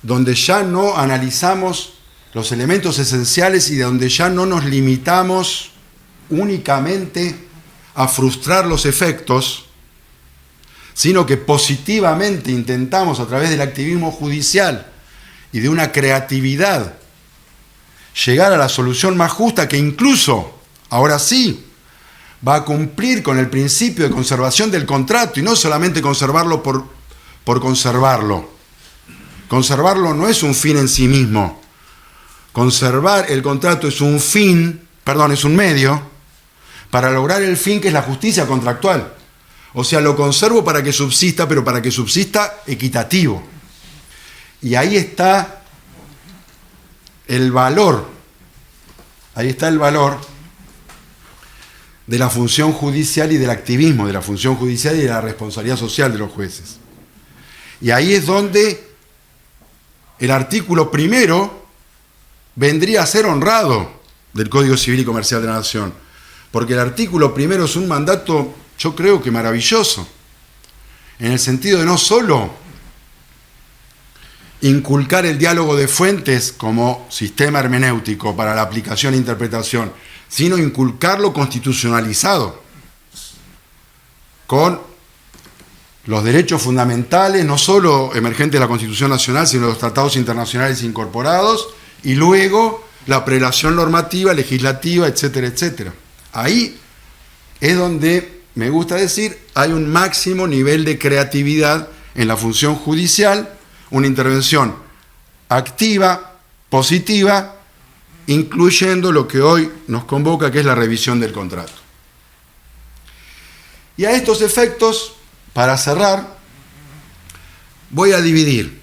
donde ya no analizamos los elementos esenciales y donde ya no nos limitamos únicamente a frustrar los efectos, sino que positivamente intentamos a través del activismo judicial y de una creatividad llegar a la solución más justa, que incluso, ahora sí, va a cumplir con el principio de conservación del contrato y no solamente conservarlo por conservarlo. Conservarlo no es un fin en sí mismo. Conservar el contrato es un medio para lograr el fin, que es la justicia contractual. O sea, lo conservo para que subsista, pero para que subsista equitativo. Y ahí está el valor. Ahí está el valor de la función judicial y del activismo de la función judicial y de la responsabilidad social de los jueces. Y ahí es donde el artículo primero vendría a ser honrado del Código Civil y Comercial de la Nación, porque el artículo primero es un mandato, yo creo que maravilloso, en el sentido de no solo inculcar el diálogo de fuentes como sistema hermenéutico para la aplicación e interpretación, sino inculcarlo constitucionalizado, con los derechos fundamentales, no solo emergentes de la Constitución Nacional, sino de los tratados internacionales incorporados, y luego la prelación normativa, legislativa, etcétera, etcétera. Ahí es donde, me gusta decir, hay un máximo nivel de creatividad en la función judicial, una intervención activa, positiva, incluyendo lo que hoy nos convoca, que es la revisión del contrato. Y a estos efectos, para cerrar, voy a dividir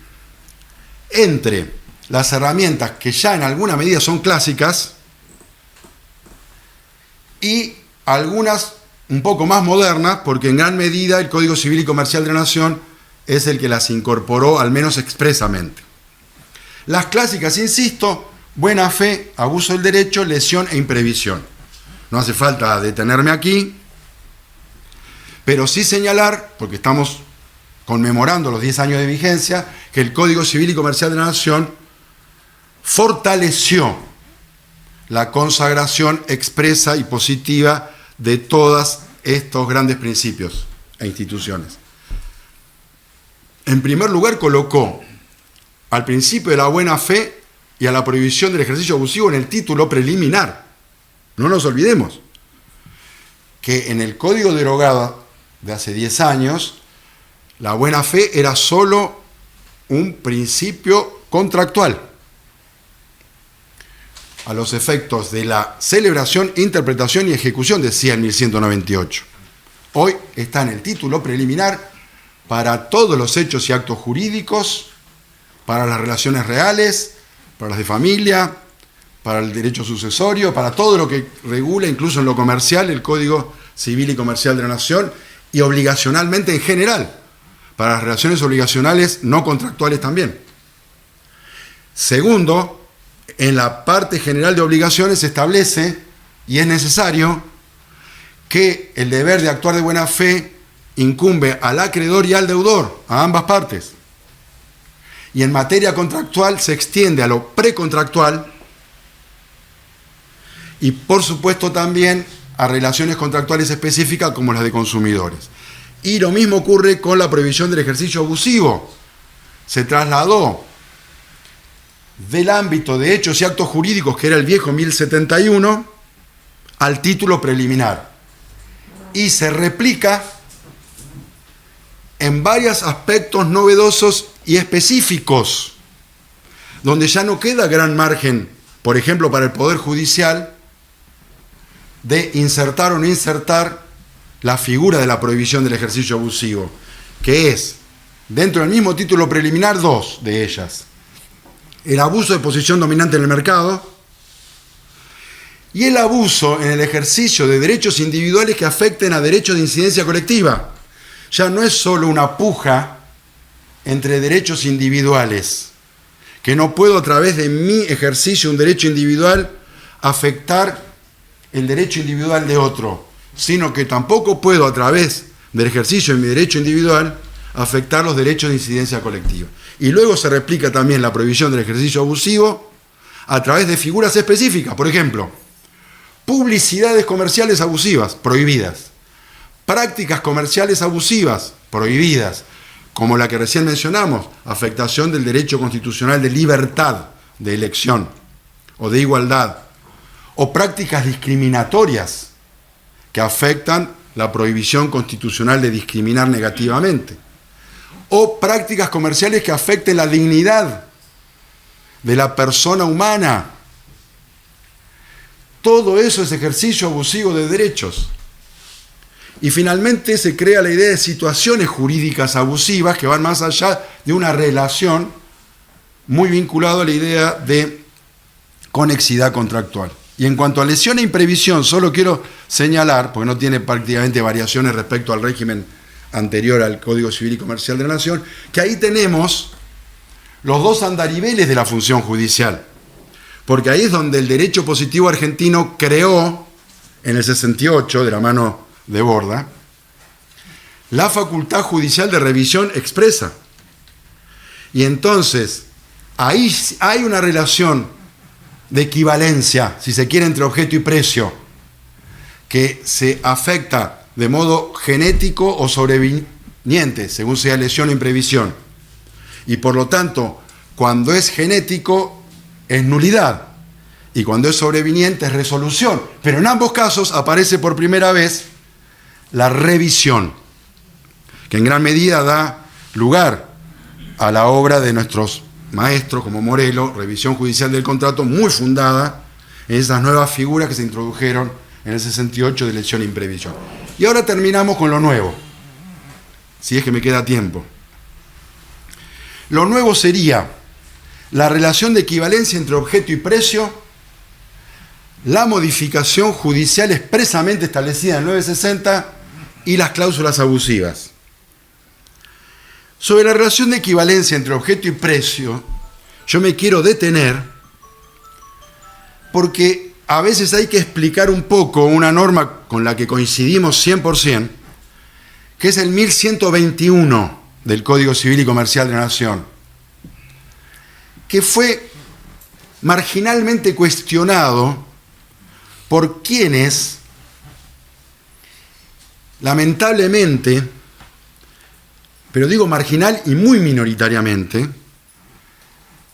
entre las herramientas que ya en alguna medida son clásicas y algunas un poco más modernas, porque en gran medida el Código Civil y Comercial de la Nación es el que las incorporó, al menos expresamente. Las clásicas, insisto: buena fe, abuso del derecho, lesión e imprevisión. No hace falta detenerme aquí, pero sí señalar, porque estamos conmemorando los 10 años de vigencia, que el Código Civil y Comercial de la Nación fortaleció la consagración expresa y positiva de todos estos grandes principios e instituciones. En primer lugar, colocó al principio de la buena fe y a la prohibición del ejercicio abusivo en el título preliminar. No nos olvidemos que en el Código derogado de hace 10 años, la buena fe era solo un principio contractual. a los efectos de la celebración, interpretación y ejecución, decía el 1198. Hoy está en el título preliminar para todos los hechos y actos jurídicos, para las relaciones reales, para las de familia, para el derecho sucesorio, para todo lo que regula, incluso en lo comercial, el Código Civil y Comercial de la Nación, y obligacionalmente en general, para las relaciones obligacionales no contractuales también. Segundo, en la parte general de obligaciones se establece, y es necesario, que el deber de actuar de buena fe incumbe al acreedor y al deudor, a ambas partes. Y en materia contractual se extiende a lo precontractual y, por supuesto, también a relaciones contractuales específicas como las de consumidores. Y lo mismo ocurre con la prohibición del ejercicio abusivo. Se trasladó del ámbito de hechos y actos jurídicos, que era el viejo 1071, al título preliminar. Y se replica en varios aspectos novedosos y específicos, donde ya no queda gran margen, por ejemplo, para el Poder Judicial, de insertar o no insertar la figura de la prohibición del ejercicio abusivo, que es, dentro del mismo título preliminar, dos de ellas: el abuso de posición dominante en el mercado y el abuso en el ejercicio de derechos individuales que afecten a derechos de incidencia colectiva. Ya no es solo una puja entre derechos individuales, que no puedo a través de mi ejercicio de un derecho individual afectar el derecho individual de otro, sino que tampoco puedo a través del ejercicio de mi derecho individual afectar los derechos de incidencia colectiva. Y luego se replica también la prohibición del ejercicio abusivo a través de figuras específicas. Por ejemplo, publicidades comerciales abusivas, prohibidas. Prácticas comerciales abusivas, prohibidas, como la que recién mencionamos, afectación del derecho constitucional de libertad de elección o de igualdad, o prácticas discriminatorias que afectan la prohibición constitucional de discriminar negativamente, o prácticas comerciales que afecten la dignidad de la persona humana. Todo eso es ejercicio abusivo de derechos. Y finalmente se crea la idea de situaciones jurídicas abusivas que van más allá de una relación, muy vinculado a la idea de conexidad contractual. Y en cuanto a lesión e imprevisión, solo quiero señalar, porque no tiene prácticamente variaciones respecto al régimen anterior al Código Civil y Comercial de la Nación, que ahí tenemos los dos andariveles de la función judicial. Porque ahí es donde el derecho positivo argentino creó, en el 68, de la mano de Borda, la facultad judicial de revisión expresa. Y entonces, ahí hay una relación de equivalencia, si se quiere, entre objeto y precio, que se afecta de modo genético o sobreviniente, según sea lesión o imprevisión. Y por lo tanto, cuando es genético, es nulidad, y cuando es sobreviniente, es resolución. Pero en ambos casos aparece por primera vez la revisión, que en gran medida da lugar a la obra de nuestros maestros como Morelo, Revisión Judicial del Contrato, muy fundada en esas nuevas figuras que se introdujeron en el 68 de lesión e imprevisión. Y ahora terminamos con lo nuevo, si es que me queda tiempo. Lo nuevo sería la relación de equivalencia entre objeto y precio, la modificación judicial expresamente establecida en el 960 y las cláusulas abusivas. Sobre la relación de equivalencia entre objeto y precio, yo me quiero detener porque a veces hay que explicar un poco una norma con la que coincidimos 100%, que es el 1121 del Código Civil y Comercial de la Nación, que fue marginalmente cuestionado por quienes, lamentablemente, pero digo marginal y muy minoritariamente,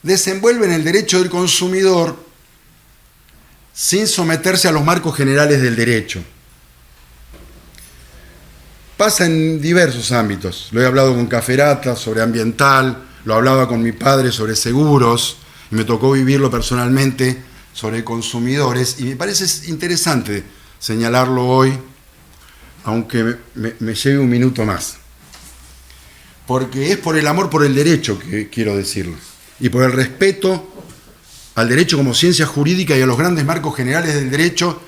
desenvuelven el derecho del consumidor sin someterse a los marcos generales del derecho. Pasa en diversos ámbitos. Lo he hablado con Caferata sobre ambiental, lo hablaba con mi padre sobre seguros, y me tocó vivirlo personalmente sobre consumidores, y me parece interesante señalarlo hoy, aunque me lleve un minuto más. Porque es por el amor por el derecho que quiero decirlo, y por el respeto al derecho como ciencia jurídica y a los grandes marcos generales del derecho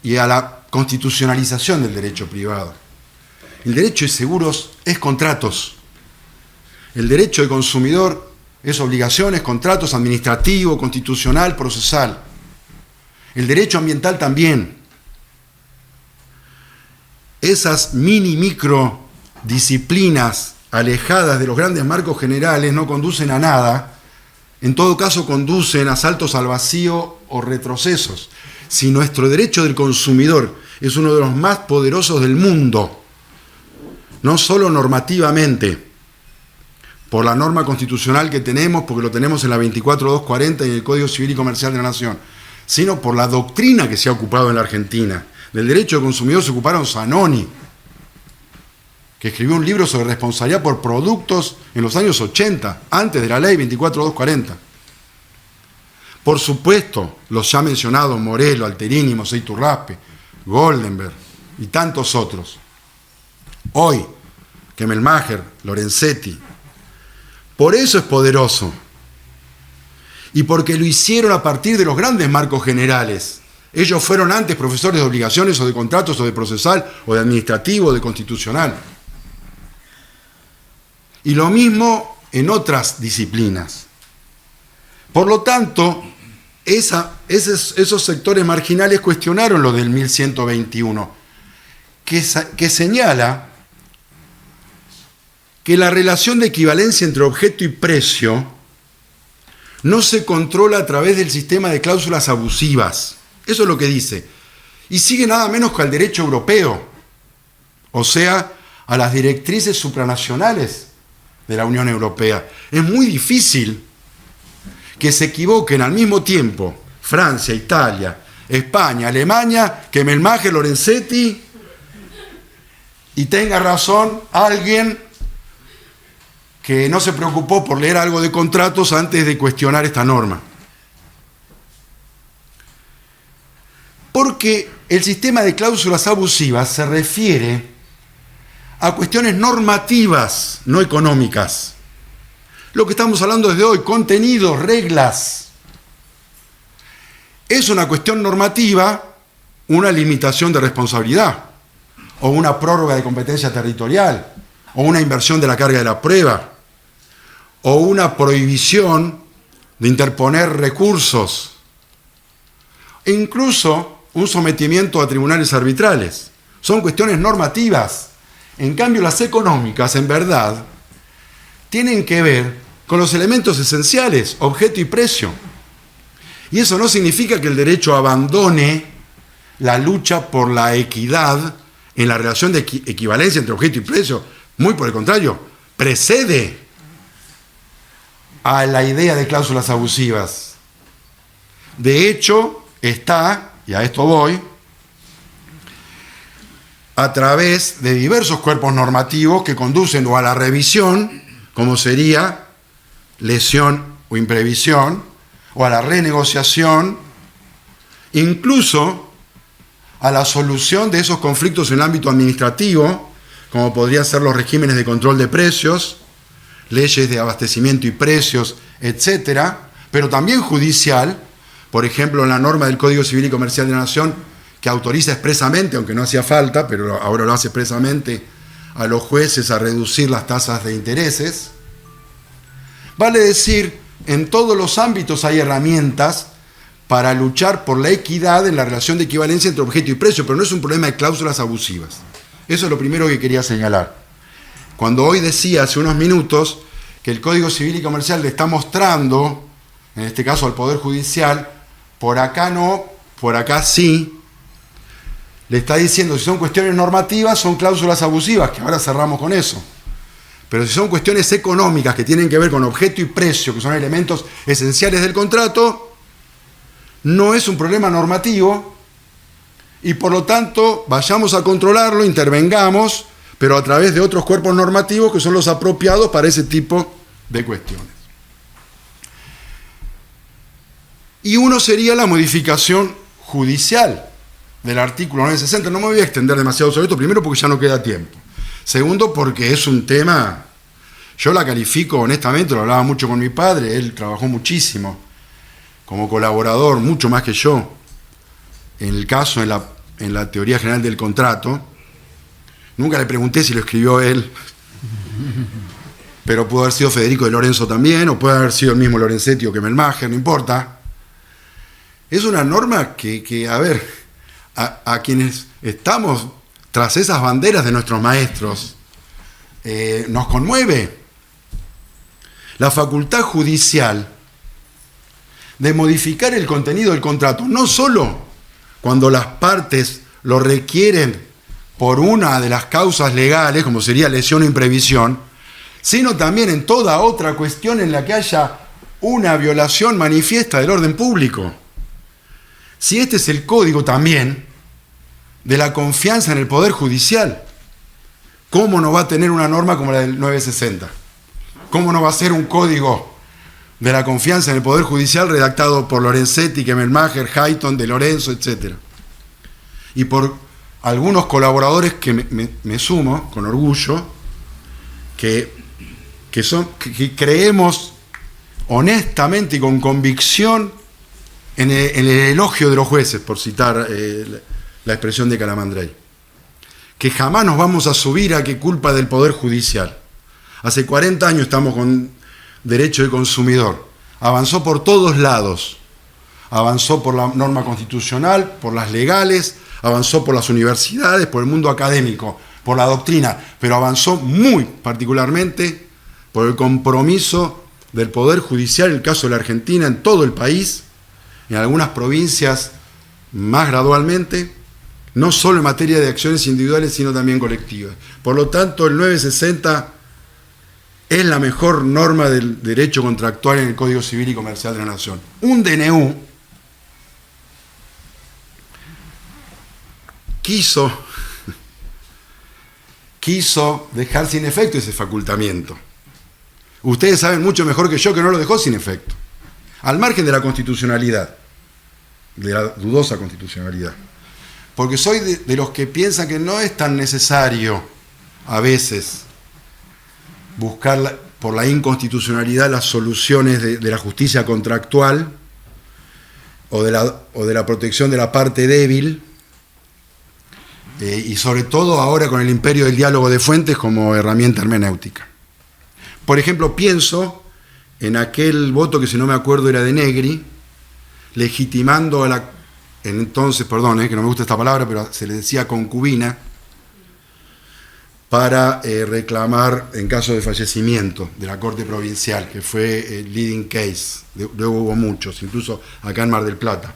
y a la constitucionalización del derecho privado. El derecho de seguros es contratos. El derecho de consumidor es obligaciones, contratos administrativo, constitucional, procesal. El derecho ambiental también. Esas micro disciplinas alejadas de los grandes marcos generales no conducen a nada, en todo caso conducen a saltos al vacío o retrocesos. Si nuestro derecho del consumidor es uno de los más poderosos del mundo, no solo normativamente, por la norma constitucional que tenemos, porque lo tenemos en la 24240 y en el Código Civil y Comercial de la Nación, sino por la doctrina que se ha ocupado en la Argentina. Del derecho del consumidor se ocuparon Zanoni, que escribió un libro sobre responsabilidad por productos en los años 80, antes de la ley 24240. Por supuesto, los ya mencionados Morelo, Alterini, Mosè Iturraspe, Goldenberg y tantos otros. Hoy, Kemmelmacher, Lorenzetti. Por eso es poderoso. Y porque lo hicieron a partir de los grandes marcos generales. Ellos fueron antes profesores de obligaciones o de contratos o de procesal o de administrativo o de constitucional. Y lo mismo en otras disciplinas. Por lo tanto, esos sectores marginales cuestionaron lo del 1121, que señala que la relación de equivalencia entre objeto y precio no se controla a través del sistema de cláusulas abusivas. Eso es lo que dice. Y sigue nada menos que al derecho europeo, o sea, a las directrices supranacionales de la Unión Europea. Es muy difícil que se equivoquen al mismo tiempo Francia, Italia, España, Alemania, Kemmelmacher, Lorenzetti, y tenga razón alguien que no se preocupó por leer algo de contratos antes de cuestionar esta norma. Porque el sistema de cláusulas abusivas se refiere a cuestiones normativas, no económicas. Lo que estamos hablando desde hoy, contenidos, reglas. Es una cuestión normativa, una limitación de responsabilidad, o una prórroga de competencia territorial, o una inversión de la carga de la prueba, o una prohibición de interponer recursos, e incluso un sometimiento a tribunales arbitrales. Son cuestiones normativas. En cambio, las económicas, en verdad, tienen que ver con los elementos esenciales, objeto y precio. Y eso no significa que el derecho abandone la lucha por la equidad en la relación de equivalencia entre objeto y precio. Muy por el contrario, precede a la idea de cláusulas abusivas. De hecho, está, y a esto voy, a través de diversos cuerpos normativos que conducen o a la revisión, como sería lesión o imprevisión, o a la renegociación, incluso a la solución de esos conflictos en el ámbito administrativo, como podrían ser los regímenes de control de precios, leyes de abastecimiento y precios, etcétera, pero también judicial, por ejemplo, en la norma del Código Civil y Comercial de la Nación, que autoriza expresamente, aunque no hacía falta, pero ahora lo hace expresamente, a los jueces a reducir las tasas de intereses. Vale decir, en todos los ámbitos hay herramientas para luchar por la equidad en la relación de equivalencia entre objeto y precio, pero no es un problema de cláusulas abusivas. Eso es lo primero que quería señalar. Cuando hoy decía hace unos minutos que el Código Civil y Comercial le está mostrando, en este caso al Poder Judicial, por acá no, por acá sí, le está diciendo si son cuestiones normativas, son cláusulas abusivas, que ahora cerramos con eso. Pero si son cuestiones económicas que tienen que ver con objeto y precio, que son elementos esenciales del contrato, no es un problema normativo y por lo tanto vayamos a controlarlo, intervengamos, pero a través de otros cuerpos normativos que son los apropiados para ese tipo de cuestiones. y uno sería la modificación judicial del artículo 960. No me voy a extender demasiado sobre esto, primero porque ya no queda tiempo. Segundo, porque es un tema, yo la califico honestamente, lo hablaba mucho con mi padre, él trabajó muchísimo como colaborador, mucho más que yo, en el caso, en la teoría general del contrato. Nunca le pregunté si lo escribió él, pero pudo haber sido Federico de Lorenzo también, o puede haber sido el mismo Lorenzetti o Kemelmacher, no importa. Es una norma que a ver, a quienes estamos tras esas banderas de nuestros maestros, nos conmueve. La facultad judicial de modificar el contenido del contrato, no solo cuando las partes lo requieren por una de las causas legales, como sería lesión o imprevisión, sino también en toda otra cuestión en la que haya una violación manifiesta del orden público. Si este es el código también de la confianza en el Poder Judicial, ¿cómo no va a tener una norma como la del 960? ¿Cómo no va a ser un código de la confianza en el Poder Judicial redactado por Lorenzetti, Kemelmacher, Hayton, de Lorenzo, etc.? Y por algunos colaboradores que me sumo con orgullo, que creemos honestamente y con convicción en el elogio de los jueces, por citar la expresión de Calamandrei, que jamás nos vamos a subir a que culpa del Poder Judicial. Hace 40 años estamos con derecho de consumidor. Avanzó por todos lados. Avanzó por la norma constitucional, por las legales, avanzó por las universidades, por el mundo académico, por la doctrina, pero avanzó muy particularmente por el compromiso del Poder Judicial, en el caso de la Argentina, en todo el país, en algunas provincias más gradualmente, no solo en materia de acciones individuales, sino también colectivas. Por lo tanto, el 960 es la mejor norma del derecho contractual en el Código Civil y Comercial de la Nación. Un DNU quiso dejar sin efecto ese facultamiento. Ustedes saben mucho mejor que yo que no lo dejó sin efecto, al margen de la constitucionalidad, de la dudosa constitucionalidad. Porque soy de los que piensan que no es tan necesario a veces buscar por la inconstitucionalidad las soluciones de la justicia contractual o de la protección de la parte débil, y sobre todo ahora con el imperio del diálogo de fuentes como herramienta hermenéutica. Por ejemplo, pienso en aquel voto que, si no me acuerdo, era de Negri, legitimando a la entonces, perdón, que no me gusta esta palabra, pero se le decía concubina, para reclamar en caso de fallecimiento de la Corte Provincial, que fue el leading case. Luego hubo muchos, incluso acá en Mar del Plata,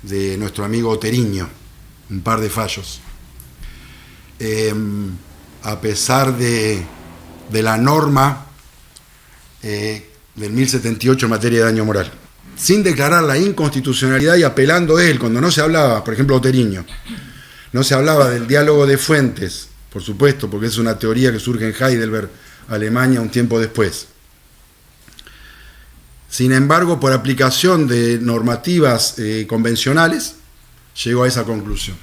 de nuestro amigo Oteriño, un par de fallos. A pesar de la norma del 1078 en materia de daño moral, sin declarar la inconstitucionalidad y apelando él, cuando no se hablaba, por ejemplo, Oteriño, no se hablaba del diálogo de fuentes, por supuesto, porque es una teoría que surge en Heidelberg, Alemania, un tiempo después. Sin embargo, por aplicación de normativas convencionales, llegó a esa conclusión.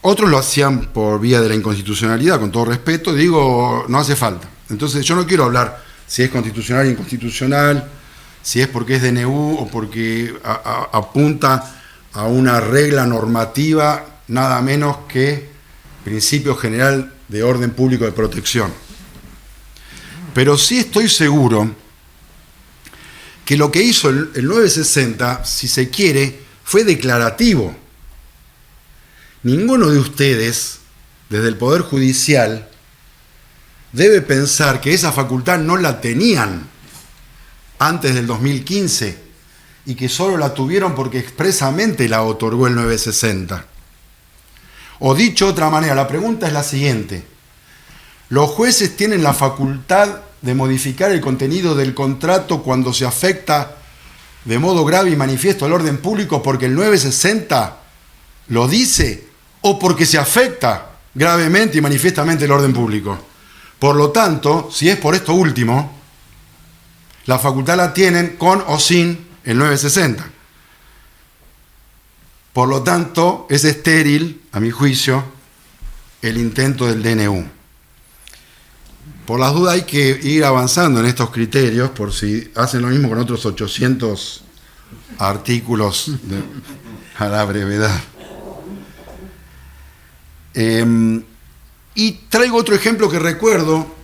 Otros lo hacían por vía de la inconstitucionalidad, con todo respeto, digo, no hace falta. Entonces yo no quiero hablar si es constitucional o inconstitucional, si es porque es DNU o porque apunta a una regla normativa, nada menos que principio general de orden público de protección. Pero sí estoy seguro que lo que hizo el 960, si se quiere, fue declarativo. Ninguno de ustedes, desde el Poder Judicial, debe pensar que esa facultad no la tenían antes del 2015 y que solo la tuvieron porque expresamente la otorgó el 960. O dicho de otra manera, la pregunta es la siguiente: ¿los jueces tienen la facultad de modificar el contenido del contrato cuando se afecta de modo grave y manifiesto al orden público porque el 960 lo dice, o porque se afecta gravemente y manifiestamente el orden público? Por lo tanto, si es por esto último, la facultad la tienen con o sin el 960. Por lo tanto, es estéril, a mi juicio, el intento del DNU. Por las dudas hay que ir avanzando en estos criterios, por si hacen lo mismo con otros 800 artículos a la brevedad. Y traigo otro ejemplo que recuerdo,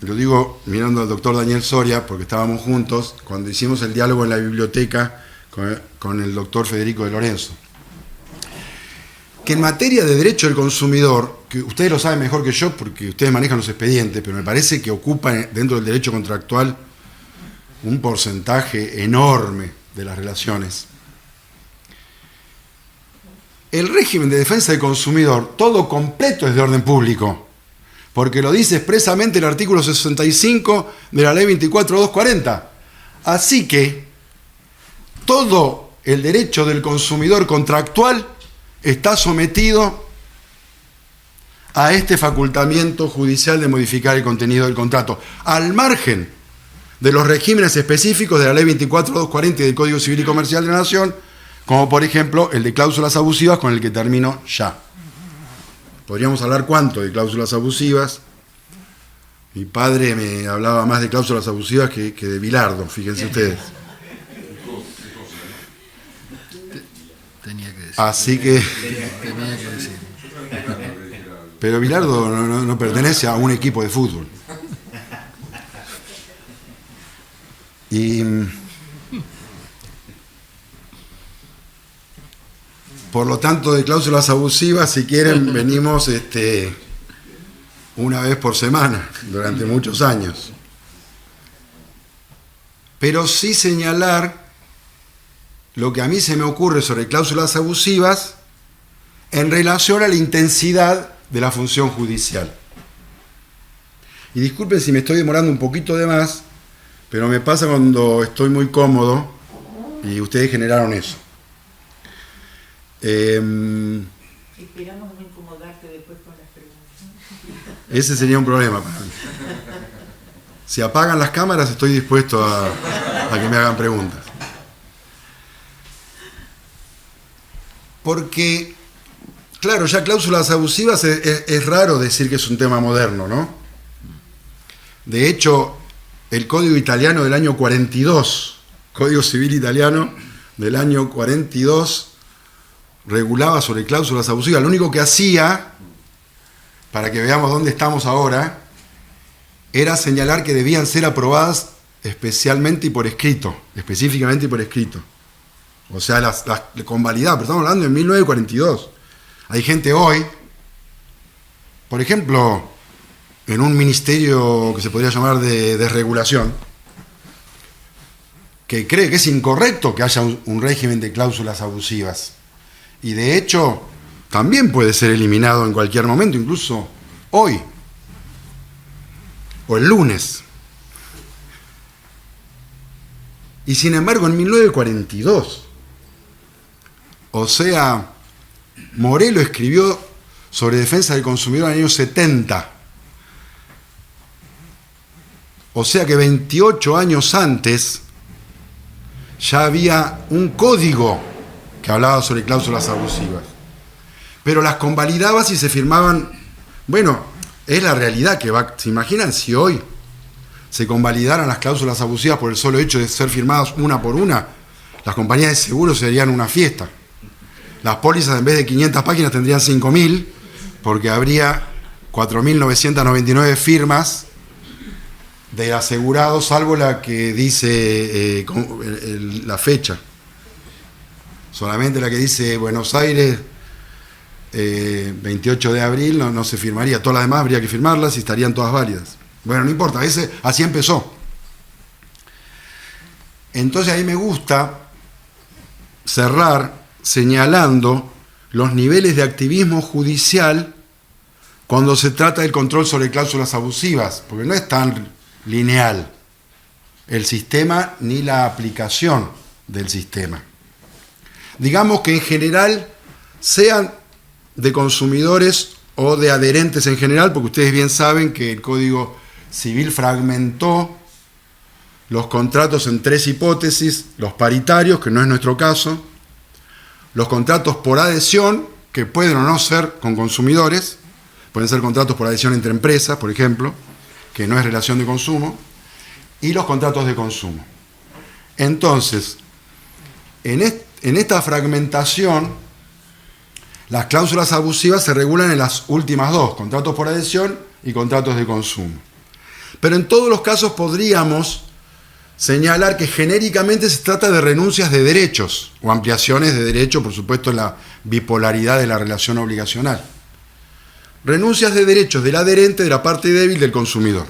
lo digo mirando al doctor Daniel Soria, porque estábamos juntos cuando hicimos el diálogo en la biblioteca con el doctor Federico de Lorenzo, que en materia de derecho del consumidor, que ustedes lo saben mejor que yo porque ustedes manejan los expedientes, pero me parece que ocupa dentro del derecho contractual un porcentaje enorme de las relaciones. El régimen de defensa del consumidor, todo completo, es de orden público, porque lo dice expresamente el artículo 65 de la ley 24.240. Así que todo el derecho del consumidor contractual está sometido a este facultamiento judicial de modificar el contenido del contrato, al margen de los regímenes específicos de la ley 24.240 y del Código Civil y Comercial de la Nación, como por ejemplo el de cláusulas abusivas, con el que termino ya. Podríamos hablar cuánto de cláusulas abusivas. Mi padre me hablaba más de cláusulas abusivas que de Bilardo, fíjense ustedes. Tenía que decir. Así que... Tenía que decir. Pero Bilardo no pertenece a un equipo de fútbol. Y por lo tanto, de cláusulas abusivas, si quieren, venimos una vez por semana durante muchos años. Pero sí señalar lo que a mí se me ocurre sobre cláusulas abusivas en relación a la intensidad de la función judicial. Y disculpen si me estoy demorando un poquito de más, pero me pasa cuando estoy muy cómodo y ustedes generaron eso. Esperamos no incomodarte después con las preguntas. Ese sería un problema para mí. Si apagan las cámaras, estoy dispuesto a que me hagan preguntas. Porque, claro, ya cláusulas abusivas es raro decir que es un tema moderno, ¿no? De hecho, el Código Italiano del año 42, Código Civil Italiano del año 42, regulaba sobre cláusulas abusivas. Lo único que hacía, para que veamos dónde estamos ahora, era señalar que debían ser aprobadas especialmente y por escrito, específicamente y por escrito. O sea, las convalidadas, pero estamos hablando de 1942. Hay gente hoy, por ejemplo, en un ministerio que se podría llamar de desregulación, que cree que es incorrecto que haya un régimen de cláusulas abusivas. Y de hecho, también puede ser eliminado en cualquier momento, incluso hoy, o el lunes. Y sin embargo, en 1942, o sea, Morelo escribió sobre defensa del consumidor en el año 70. O sea que 28 años antes ya había un código que hablaba sobre cláusulas abusivas. Pero las convalidaba si se firmaban. Bueno, es la realidad que va. ¿Se imaginan si hoy se convalidaran las cláusulas abusivas por el solo hecho de ser firmadas una por una? Las compañías de seguros serían una fiesta. Las pólizas en vez de 500 páginas tendrían 5.000, porque habría 4.999 firmas de asegurados, salvo la que dice la fecha. Solamente la que dice Buenos Aires, 28 de abril, no se firmaría. Todas las demás habría que firmarlas y estarían todas válidas. Bueno, no importa, así empezó. Entonces ahí me gusta cerrar señalando los niveles de activismo judicial cuando se trata del control sobre cláusulas abusivas, porque no es tan lineal el sistema ni la aplicación del sistema. Digamos que en general, sean de consumidores o de adherentes en general, porque ustedes bien saben que el Código Civil fragmentó los contratos en 3 hipótesis, los paritarios, que no es nuestro caso, los contratos por adhesión, que pueden o no ser con consumidores, pueden ser contratos por adhesión entre empresas, por ejemplo, que no es relación de consumo, y los contratos de consumo. Entonces, en esta fragmentación, las cláusulas abusivas se regulan en las últimas dos, contratos por adhesión y contratos de consumo. Pero en todos los casos podríamos señalar que genéricamente se trata de renuncias de derechos o ampliaciones de derecho, por supuesto en la bipolaridad de la relación obligacional. Renuncias de derechos del adherente de la parte débil del consumidor.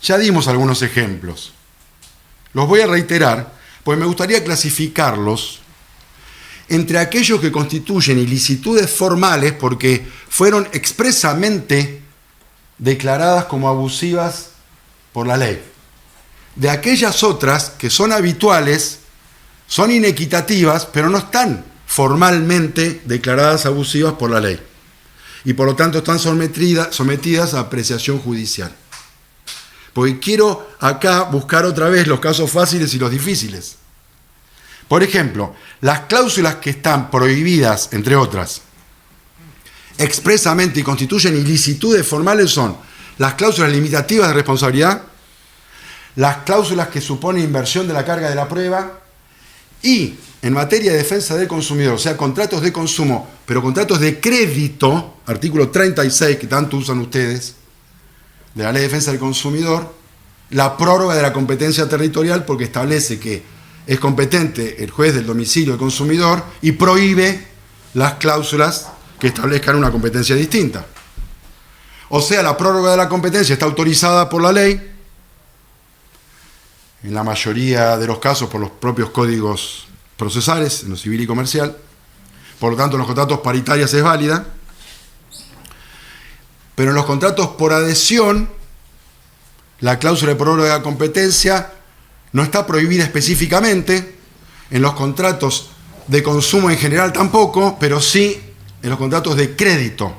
Ya dimos algunos ejemplos. Los voy a reiterar, pues me gustaría clasificarlos entre aquellos que constituyen ilicitudes formales porque fueron expresamente declaradas como abusivas por la ley, de aquellas otras que son habituales, son inequitativas, pero no están formalmente declaradas abusivas por la ley, y por lo tanto están sometidas a apreciación judicial. Porque quiero acá buscar otra vez los casos fáciles y los difíciles. Por ejemplo, las cláusulas que están prohibidas, entre otras, expresamente y constituyen ilicitudes formales son las cláusulas limitativas de responsabilidad, las cláusulas que suponen inversión de la carga de la prueba y, en materia de defensa del consumidor, o sea, contratos de consumo, pero contratos de crédito, artículo 36, que tanto usan ustedes, de la Ley de Defensa del Consumidor, la prórroga de la competencia territorial porque establece que es competente el juez del domicilio del consumidor y prohíbe las cláusulas que establezcan una competencia distinta. O sea, la prórroga de la competencia está autorizada por la ley, en la mayoría de los casos por los propios códigos procesales, en lo civil y comercial. Por lo tanto, en los contratos paritarios es válida. Pero en los contratos por adhesión, la cláusula de prórroga de la competencia no está prohibida específicamente. En los contratos de consumo en general tampoco, pero sí en los contratos de crédito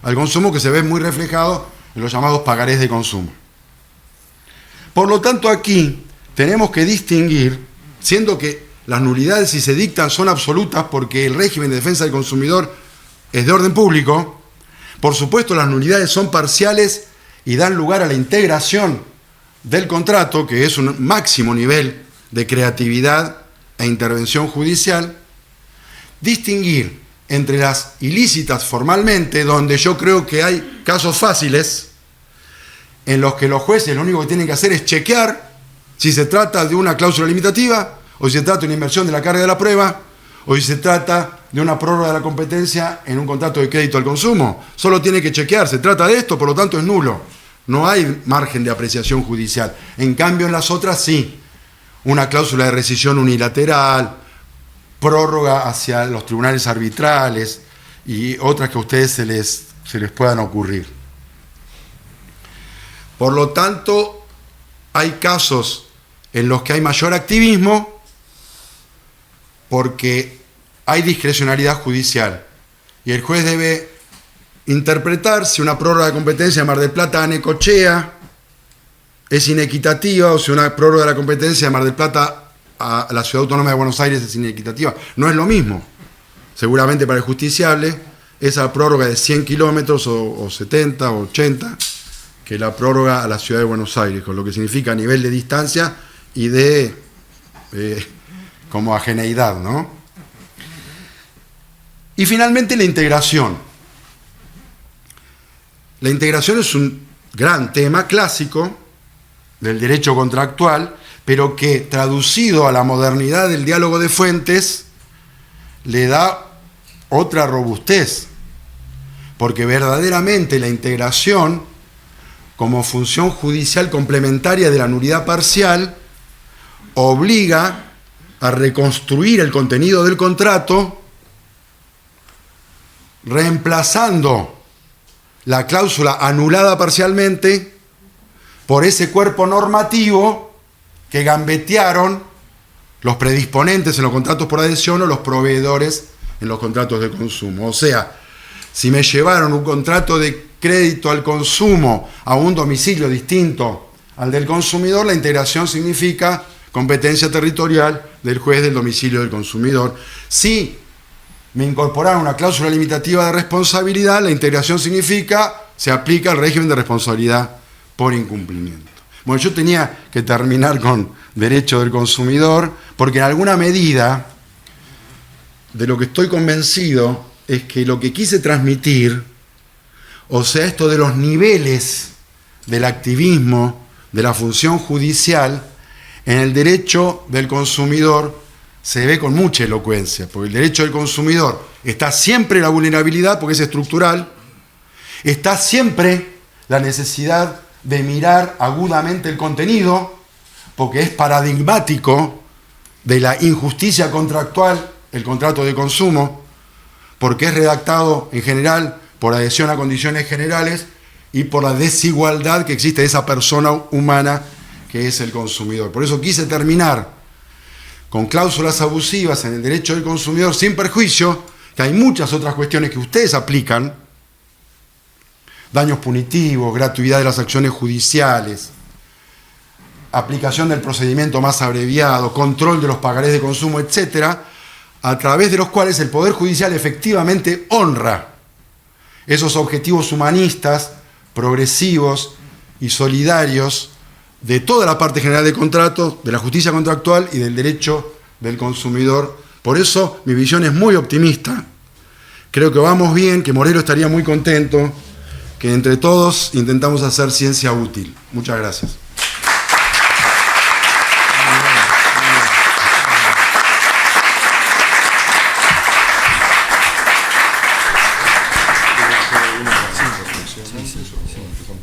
al consumo, que se ve muy reflejado en los llamados pagarés de consumo. Por lo tanto, aquí tenemos que distinguir, siendo que las nulidades, si se dictan, son absolutas porque el régimen de defensa del consumidor es de orden público. Por supuesto, las nulidades son parciales y dan lugar a la integración del contrato, que es un máximo nivel de creatividad e intervención judicial. Distinguir entre las ilícitas formalmente, donde yo creo que hay casos fáciles en los que los jueces lo único que tienen que hacer es chequear si se trata de una cláusula limitativa, o si se trata de una inversión de la carga de la prueba, o si se trata de una prórroga de la competencia en un contrato de crédito al consumo. Solo tiene que chequear, se trata de esto, por lo tanto es nulo. No hay margen de apreciación judicial. En cambio, en las otras sí. Una cláusula de rescisión unilateral, prórroga hacia los tribunales arbitrales y otras que a ustedes se les puedan ocurrir. Por lo tanto, hay casos en los que hay mayor activismo porque hay discrecionalidad judicial y el juez debe interpretar si una prórroga de competencia de Mar del Plata a Necochea es inequitativa o si una prórroga de la competencia de Mar del Plata a la Ciudad Autónoma de Buenos Aires es inequitativa. No es lo mismo. Seguramente para el justiciable esa prórroga de 100 kilómetros o 70 o 80 que la prórroga a la Ciudad de Buenos Aires, con lo que significa a nivel de distancia y de como ajeneidad, ¿no? Y finalmente la integración. La integración es un gran tema clásico del derecho contractual, pero que traducido a la modernidad del diálogo de fuentes le da otra robustez, porque verdaderamente la integración como función judicial complementaria de la nulidad parcial obliga a reconstruir el contenido del contrato reemplazando la cláusula anulada parcialmente por ese cuerpo normativo que gambetearon los predisponentes en los contratos por adhesión o los proveedores en los contratos de consumo. O sea, si me llevaron un contrato de crédito al consumo a un domicilio distinto al del consumidor, la integración significa competencia territorial del juez del domicilio del consumidor. Si me incorporaron una cláusula limitativa de responsabilidad, la integración significa se aplica el régimen de responsabilidad por incumplimiento. Bueno, yo tenía que terminar con derecho del consumidor, porque en alguna medida de lo que estoy convencido es que lo que quise transmitir, o sea, esto de los niveles del activismo, de la función judicial, en el derecho del consumidor se ve con mucha elocuencia, porque el derecho del consumidor está siempre la vulnerabilidad, porque es estructural, está siempre la necesidad de mirar agudamente el contenido, porque es paradigmático de la injusticia contractual el contrato de consumo, porque es redactado en general por adhesión a condiciones generales y por la desigualdad que existe de esa persona humana que es el consumidor. Por eso quise terminar con cláusulas abusivas en el derecho del consumidor, sin perjuicio que hay muchas otras cuestiones que ustedes aplican: daños punitivos, gratuidad de las acciones judiciales, aplicación del procedimiento más abreviado, control de los pagarés de consumo, etcétera, a través de los cuales el Poder Judicial efectivamente honra esos objetivos humanistas, progresivos y solidarios de toda la parte general de contratos, de la justicia contractual y del derecho del consumidor. Por eso mi visión es muy optimista. Creo que vamos bien, que Morelo estaría muy contento, que entre todos intentamos hacer ciencia útil. Muchas gracias.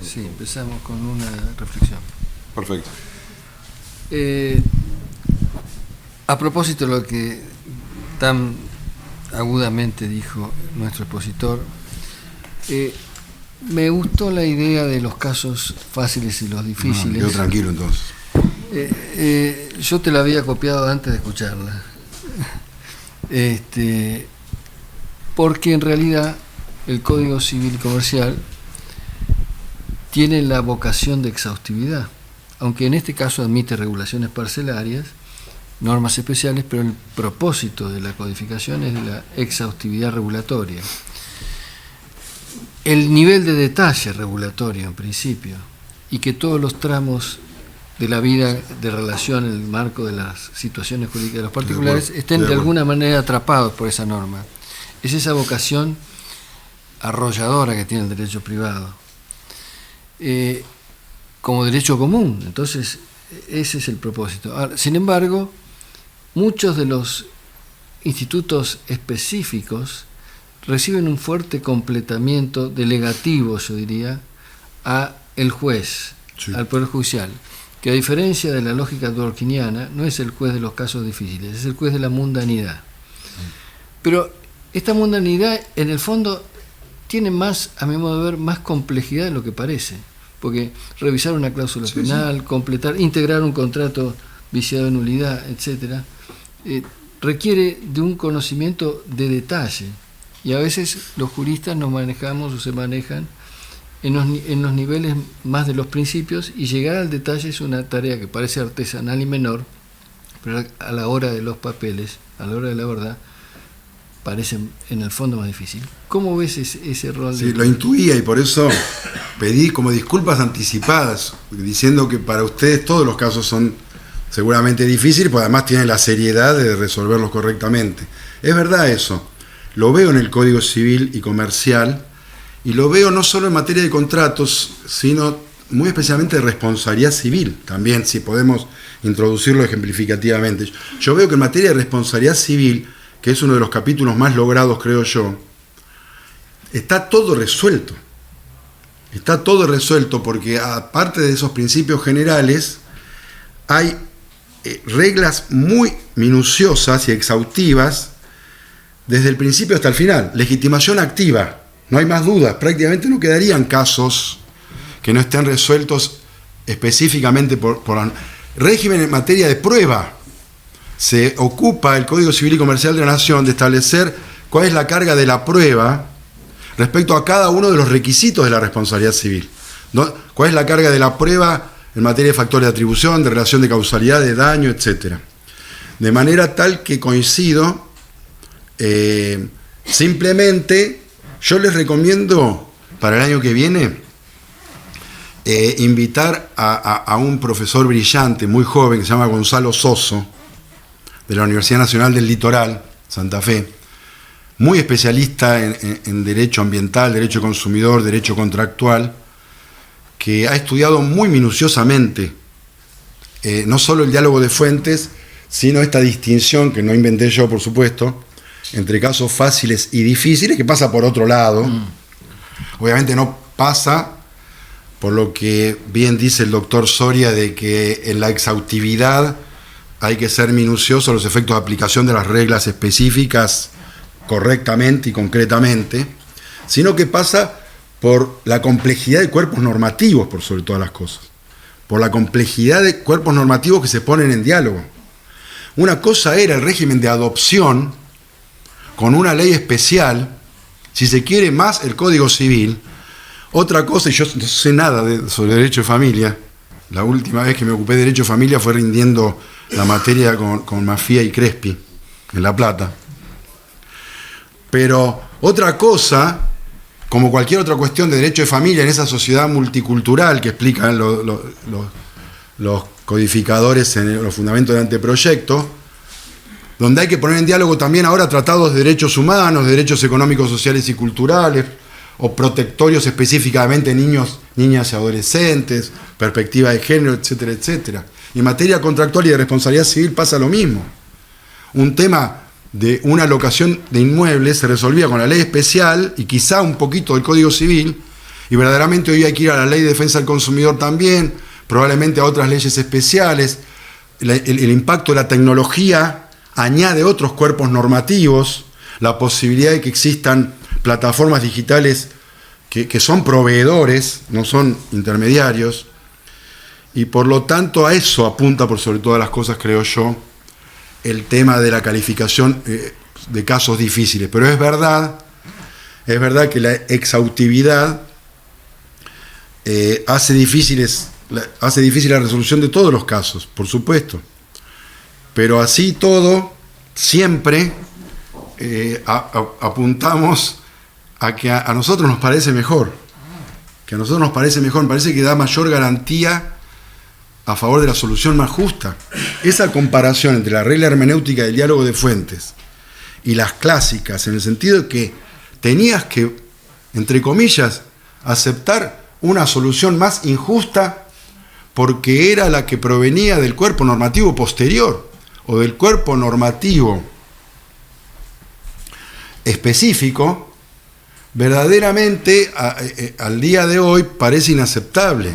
Sí, empezamos con una reflexión. Perfecto. A propósito de lo que tan agudamente dijo nuestro expositor, me gustó la idea de los casos fáciles y los difíciles. Quedo tranquilo entonces. Yo te la había copiado antes de escucharla. Porque en realidad el Código Civil y Comercial tiene la vocación de exhaustividad, aunque en este caso admite regulaciones parcelarias, normas especiales, pero el propósito de la codificación es de la exhaustividad regulatoria. El nivel de detalle regulatorio, en principio, y que todos los tramos de la vida de relación en el marco de las situaciones jurídicas de los particulares estén de alguna manera atrapados por esa norma. Es esa vocación arrolladora que tiene el derecho privado, como derecho común. Entonces, ese es el propósito. Ahora, sin embargo, muchos de los institutos específicos reciben un fuerte completamiento delegativo, yo diría, a el juez, sí, al Poder Judicial, que a diferencia de la lógica dworkiniana, no es el juez de los casos difíciles, es el juez de la mundanidad. Pero esta mundanidad, en el fondo, tiene más, a mi modo de ver, más complejidad de lo que parece, porque revisar una cláusula penal, completar, integrar un contrato viciado de nulidad, etcétera, requiere de un conocimiento de detalle, y a veces los juristas nos manejamos o se manejan en los niveles más de los principios, y llegar al detalle es una tarea que parece artesanal y menor, pero a la hora de los papeles, a la hora de la verdad, parece en el fondo más difícil. ¿Cómo ves ese rol? Sí, lo intuía, y por eso pedí como disculpas anticipadas, diciendo que para ustedes todos los casos son seguramente difíciles, pues además tienen la seriedad de resolverlos correctamente. Es verdad eso. Lo veo en el Código Civil y Comercial, y lo veo no solo en materia de contratos, sino muy especialmente de responsabilidad civil, también, si podemos introducirlo ejemplificativamente. Yo veo que en materia de responsabilidad civil, que es uno de los capítulos más logrados, creo yo, está todo resuelto. Está todo resuelto porque, aparte de esos principios generales, hay reglas muy minuciosas y exhaustivas desde el principio hasta el final. Legitimación activa, no hay más dudas, prácticamente no quedarían casos que no estén resueltos específicamente por régimen en materia de prueba. Se ocupa el Código Civil y Comercial de la Nación de establecer cuál es la carga de la prueba respecto a cada uno de los requisitos de la responsabilidad civil. ¿No? ¿Cuál es la carga de la prueba en materia de factores de atribución, de relación de causalidad, de daño, etc. De manera tal que coincido, simplemente yo les recomiendo para el año que viene invitar a un profesor brillante, muy joven, que se llama Gonzalo Soso, de la Universidad Nacional del Litoral, Santa Fe, muy especialista en derecho ambiental, derecho consumidor, derecho contractual, que ha estudiado muy minuciosamente no solo el diálogo de fuentes, sino esta distinción, que no inventé yo, por supuesto, entre casos fáciles y difíciles, que pasa por otro lado. Obviamente no pasa por lo que bien dice el doctor Soria, de que en la exhaustividad hay que ser minucioso los efectos de aplicación de las reglas específicas correctamente y concretamente, sino que pasa por la complejidad de cuerpos normativos, por sobre todas las cosas, por la complejidad de cuerpos normativos que se ponen en diálogo. Una cosa era el régimen de adopción, con una ley especial, si se quiere más el Código Civil. Otra cosa, y yo no sé nada sobre derecho de familia, la última vez que me ocupé de derecho de familia fue rindiendo la materia con Mafía y Crespi, en La Plata. Pero otra cosa, como cualquier otra cuestión de derecho de familia en esa sociedad multicultural que explican los codificadores en los fundamentos del anteproyecto, donde hay que poner en diálogo también ahora tratados de derechos humanos, de derechos económicos, sociales y culturales, o protectorios específicamente niños, niñas y adolescentes, perspectiva de género, etcétera, etcétera. Y en materia contractual y de responsabilidad civil pasa lo mismo. Un tema de una locación de inmuebles se resolvía con la ley especial y quizá un poquito del Código Civil, y verdaderamente hoy hay que ir a la ley de defensa del consumidor también, probablemente a otras leyes especiales. El impacto de la tecnología añade otros cuerpos normativos, la posibilidad de que existan plataformas digitales que son proveedores, no son intermediarios, y por lo tanto a eso apunta por sobre todas las cosas, creo yo, el tema de la calificación de casos difíciles. Pero es verdad que la exhaustividad hace difícil la resolución de todos los casos, por supuesto. Pero así todo, siempre apuntamos a que a nosotros nos parece mejor. Me parece que da mayor garantía a favor de la solución más justa. Esa comparación entre la regla hermenéutica del diálogo de fuentes y las clásicas, en el sentido de que tenías que, entre comillas, aceptar una solución más injusta porque era la que provenía del cuerpo normativo posterior o del cuerpo normativo específico, verdaderamente al día de hoy parece inaceptable.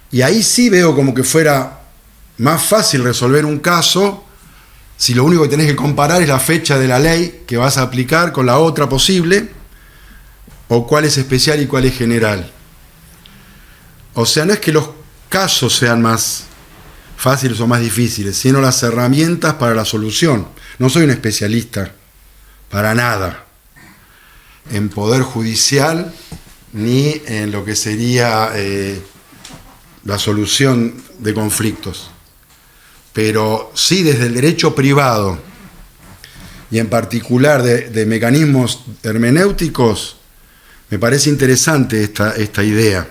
Y ahí sí veo como que fuera más fácil resolver un caso si lo único que tenés que comparar es la fecha de la ley que vas a aplicar con la otra posible, o cuál es especial y cuál es general. O sea, no es que los casos sean más fáciles o más difíciles, sino las herramientas para la solución. No soy un especialista, para nada, en poder judicial ni en lo que sería la solución de conflictos, pero sí desde el derecho privado y en particular de mecanismos hermenéuticos, me parece interesante esta idea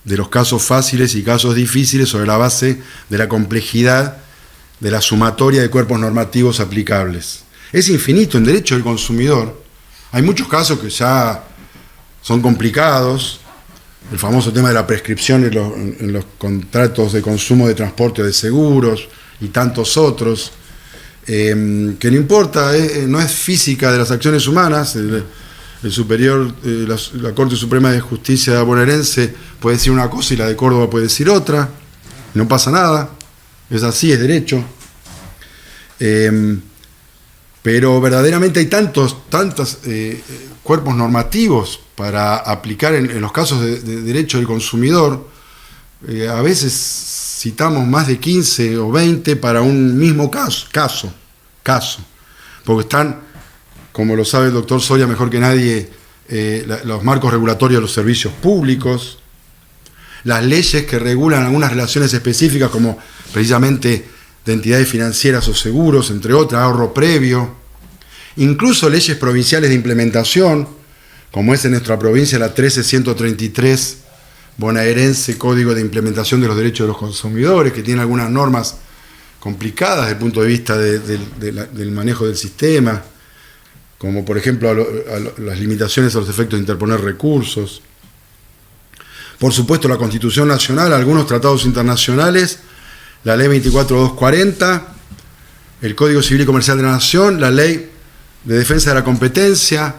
de los casos fáciles y casos difíciles sobre la base de la complejidad de la sumatoria de cuerpos normativos aplicables. Es infinito en derecho del consumidor. Hay muchos casos que ya son complicados, el famoso tema de la prescripción en los contratos de consumo de transporte o de seguros y tantos otros, que no importa, no es física de las acciones humanas. El superior, la Corte Suprema de Justicia bonaerense puede decir una cosa y la de Córdoba puede decir otra, no pasa nada, es así, es derecho. Pero verdaderamente hay tantos cuerpos normativos para aplicar en los casos de derecho del consumidor. A veces citamos más de 15 o 20 para un mismo caso, porque están, como lo sabe el doctor Soria mejor que nadie, los marcos regulatorios de los servicios públicos, las leyes que regulan algunas relaciones específicas, como precisamente de entidades financieras o seguros, entre otras, ahorro previo, incluso leyes provinciales de implementación, como es en nuestra provincia la 13133 bonaerense, Código de Implementación de los Derechos de los Consumidores, que tiene algunas normas complicadas desde el punto de vista del manejo del sistema, como por ejemplo las limitaciones a los efectos de interponer recursos. Por supuesto, la Constitución Nacional, algunos tratados internacionales, la Ley 24240, el Código Civil y Comercial de la Nación, la Ley de Defensa de la Competencia,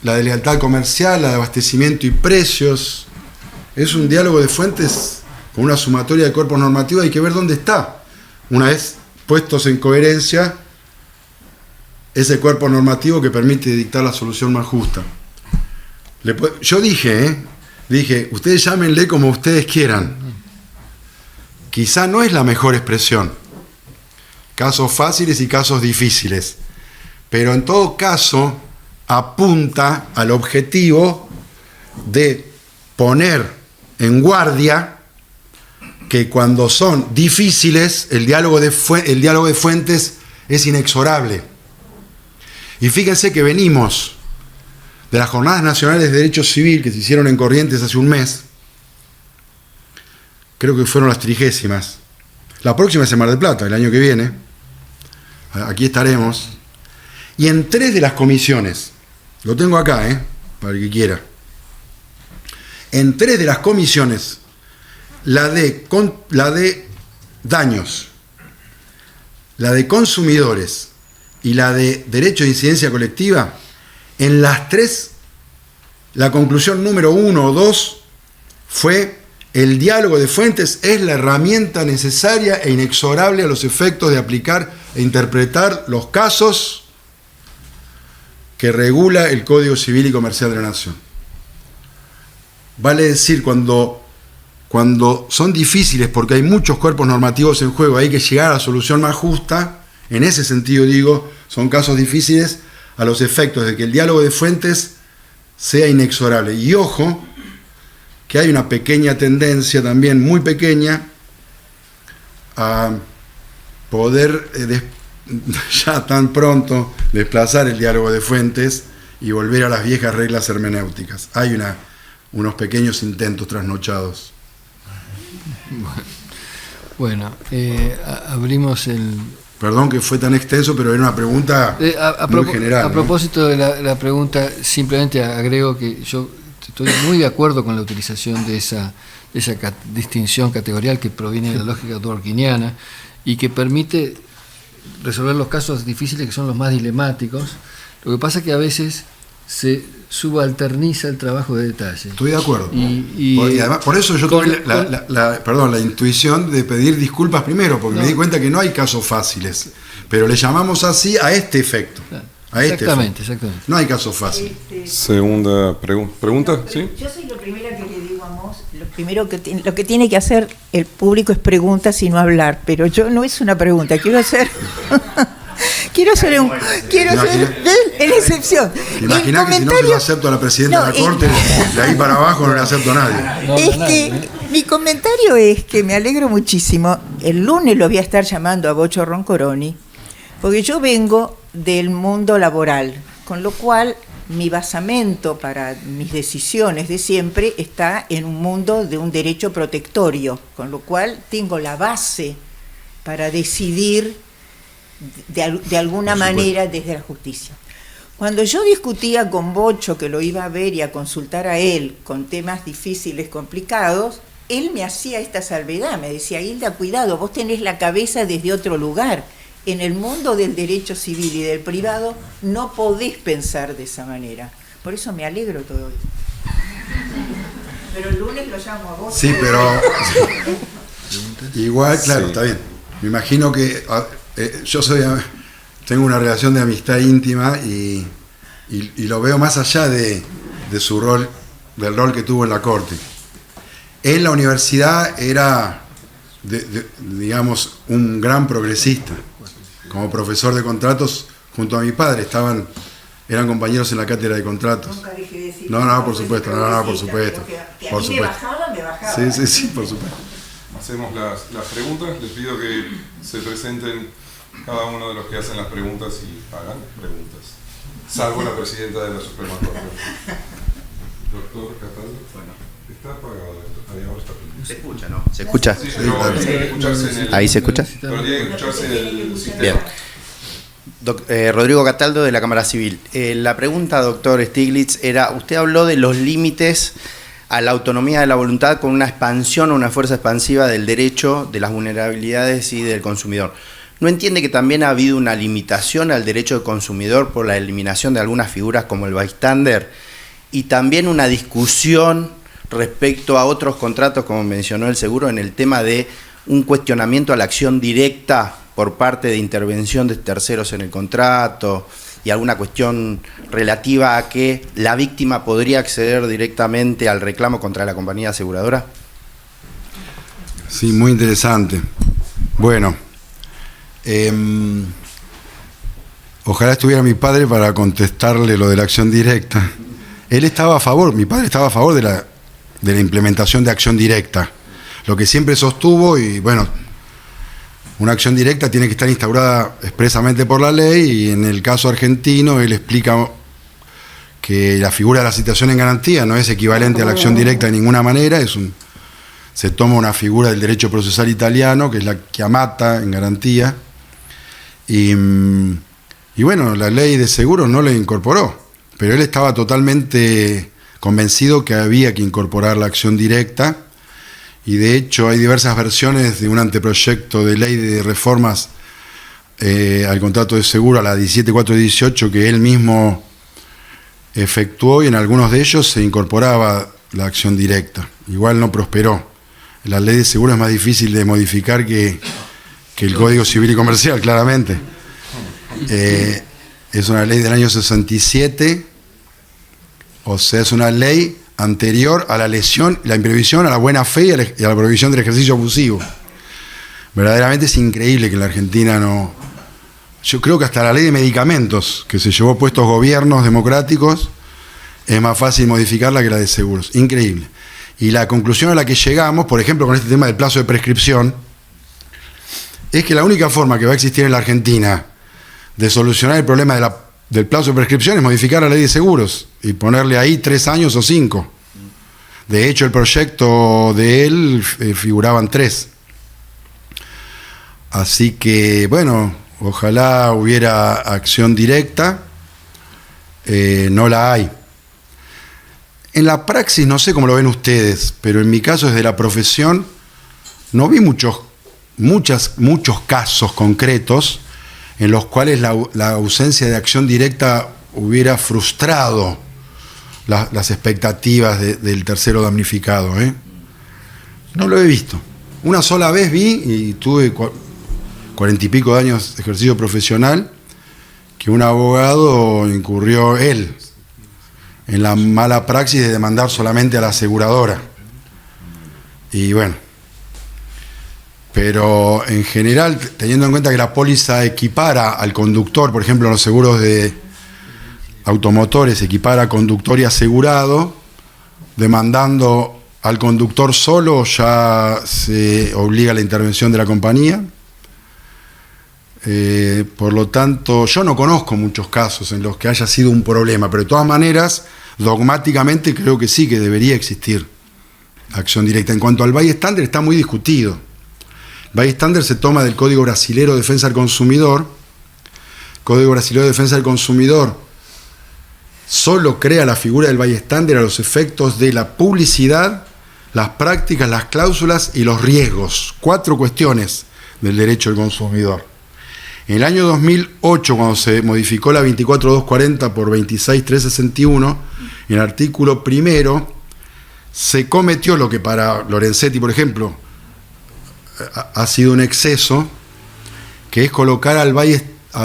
la de Lealtad Comercial, la de Abastecimiento y Precios. Es un diálogo de fuentes con una sumatoria de cuerpos normativos. Hay que ver dónde está. Una vez puestos en coherencia, ese cuerpo normativo que permite dictar la solución más justa. Yo dije, ustedes llámenle como ustedes quieran. Quizá no es la mejor expresión. Casos fáciles y casos difíciles. Pero en todo caso, apunta al objetivo de poner en guardia que cuando son difíciles, el diálogo de fuentes es inexorable. Y fíjense que venimos de las Jornadas Nacionales de Derecho Civil que se hicieron en Corrientes hace un mes. Creo que fueron las 30ª. La próxima es en Mar del Plata, el año que viene. Aquí estaremos. Y en 3 de las comisiones, lo tengo acá, para el que quiera. En 3 de las comisiones, la de daños, la de consumidores y la de derecho de incidencia colectiva, en las 3, la conclusión número 1 o 2 fue: el diálogo de fuentes es la herramienta necesaria e inexorable a los efectos de aplicar e interpretar los casos que regula el Código Civil y Comercial de la Nación. Vale decir, cuando son difíciles, porque hay muchos cuerpos normativos en juego, hay que llegar a la solución más justa. En ese sentido digo, son casos difíciles a los efectos de que el diálogo de fuentes sea inexorable. Y ojo, que hay una pequeña tendencia también, muy pequeña, a poder ya tan pronto desplazar el diálogo de fuentes y volver a las viejas reglas hermenéuticas. Hay unos pequeños intentos trasnochados. Bueno, abrimos el... Perdón que fue tan extenso, pero era una pregunta muy general. A propósito de la pregunta, simplemente agrego que yo estoy muy de acuerdo con la utilización de esa distinción categorial que proviene de la lógica dworkiniana y que permite resolver los casos difíciles, que son los más dilemáticos. Lo que pasa es que a veces se subalterniza el trabajo de detalle. Estoy de acuerdo. Y además, por eso yo tuve la intuición de pedir disculpas primero, porque me di cuenta que no hay casos fáciles, pero le llamamos así a este efecto. Exactamente. No hay casos fáciles. Segunda pregunta, ¿sí? Yo soy la primera que le digo a Mos, lo que tiene que hacer el público es preguntas y no hablar, pero yo no es una pregunta, quiero hacer en excepción. Imagina que si no se lo acepto a la presidenta de la Corte, de ahí para abajo no le acepto a nadie. Mi comentario es que me alegro muchísimo. El lunes lo voy a estar llamando a Bocho Roncoroni, porque yo vengo del mundo laboral, con lo cual mi basamento para mis decisiones de siempre está en un mundo de un derecho protectorio, con lo cual tengo la base para decidir de alguna manera desde la justicia. Cuando yo discutía con Bocho, que lo iba a ver y a consultar a él con temas difíciles, complicados, él me hacía esta salvedad, me decía: Hilda, cuidado, vos tenés la cabeza desde otro lugar. En el mundo del derecho civil y del privado no podés pensar de esa manera. Por eso me alegro todo esto. Pero el lunes lo llamo a vos. Sí, pero igual, claro, sí. Está bien. Me imagino que yo tengo una relación de amistad íntima y lo veo más allá de su rol, del rol que tuvo en la Corte. En la universidad era, digamos, un gran progresista. Como profesor de contratos, junto a mi padre, eran compañeros en la cátedra de contratos. Nunca dije decir. No, por supuesto, por supuesto. Me bajaba Sí, por supuesto. Hacemos las preguntas. Les pido que se presenten cada uno de los que hacen las preguntas y hagan preguntas. Salvo la presidenta de la Suprema Corte. Doctor Cataldo. Bueno. Está apagado esto. Ahí ahora está prendido. Se escucha, ¿no? ¿Se escucha? Sí, pero tiene que escucharse en el... ¿Ahí se escucha? Pero tiene que escucharse en el sistema. Bien. Rodrigo Cataldo, de la Cámara Civil. La pregunta, doctor Stiglitz, era, usted habló de los límites a la autonomía de la voluntad con una expansión o una fuerza expansiva del derecho, de las vulnerabilidades y del consumidor. ¿No entiende que también ha habido una limitación al derecho del consumidor por la eliminación de algunas figuras como el bystander? Y también una discusión respecto a otros contratos, como mencionó el seguro, en el tema de un cuestionamiento a la acción directa por parte de intervención de terceros en el contrato y alguna cuestión relativa a que la víctima podría acceder directamente al reclamo contra la compañía aseguradora? Sí, muy interesante. Bueno, ojalá estuviera mi padre para contestarle lo de la acción directa. Él estaba a favor, mi padre estaba a favor de la implementación de acción directa. Lo que siempre sostuvo, y bueno, una acción directa tiene que estar instaurada expresamente por la ley, y en el caso argentino él explica que la figura de la citación en garantía no es equivalente a la acción directa de ninguna manera, se toma una figura del derecho procesal italiano, que es la chiamata en garantía, y bueno, la ley de seguros no la incorporó, pero él estaba totalmente convencido que había que incorporar la acción directa, y de hecho hay diversas versiones de un anteproyecto de ley de reformas al contrato de seguro, a la 17418, que él mismo efectuó, y en algunos de ellos se incorporaba la acción directa. Igual no prosperó. La ley de seguro es más difícil de modificar que el Código Civil y Comercial, claramente. Es una ley del año 67, o sea, es una ley anterior a la lesión, la imprevisión, a la buena fe y a la prohibición del ejercicio abusivo. Verdaderamente es increíble que en la Argentina no... Yo creo que hasta la ley de medicamentos, que se llevó puestos gobiernos democráticos, es más fácil modificarla que la de seguros. Increíble. Y la conclusión a la que llegamos, por ejemplo, con este tema del plazo de prescripción, es que la única forma que va a existir en la Argentina de solucionar el problema del plazo de prescripción es modificar la ley de seguros y ponerle ahí 3 años o 5. De hecho, el proyecto de él figuraban 3. Así que, bueno, ojalá hubiera acción directa. No la hay. En la praxis, no sé cómo lo ven ustedes, pero en mi caso, desde la profesión, no vi muchos casos concretos en los cuales la ausencia de acción directa hubiera frustrado las expectativas del tercero damnificado. No lo he visto. Una sola vez vi, y tuve 40 y pico de años de ejercicio profesional, que un abogado incurrió él en la mala praxis de demandar solamente a la aseguradora. Y bueno, pero en general, teniendo en cuenta que la póliza equipara al conductor, por ejemplo, en los seguros de automotores, equipara a conductor y asegurado, demandando al conductor solo ya se obliga a la intervención de la compañía. Por lo tanto, yo no conozco muchos casos en los que haya sido un problema, pero de todas maneras, dogmáticamente creo que sí, que debería existir acción directa. En cuanto al bystander, está muy discutido. Bystander se toma del Código Brasilero de Defensa del Consumidor. Código Brasilero de Defensa del Consumidor solo crea la figura del bystander a los efectos de la publicidad, las prácticas, las cláusulas y los riesgos. 4 cuestiones del derecho del consumidor. En el año 2008, cuando se modificó la 24240 por 26361, en el artículo primero, se cometió lo que para Lorenzetti, por ejemplo, ha sido un exceso, que es colocar al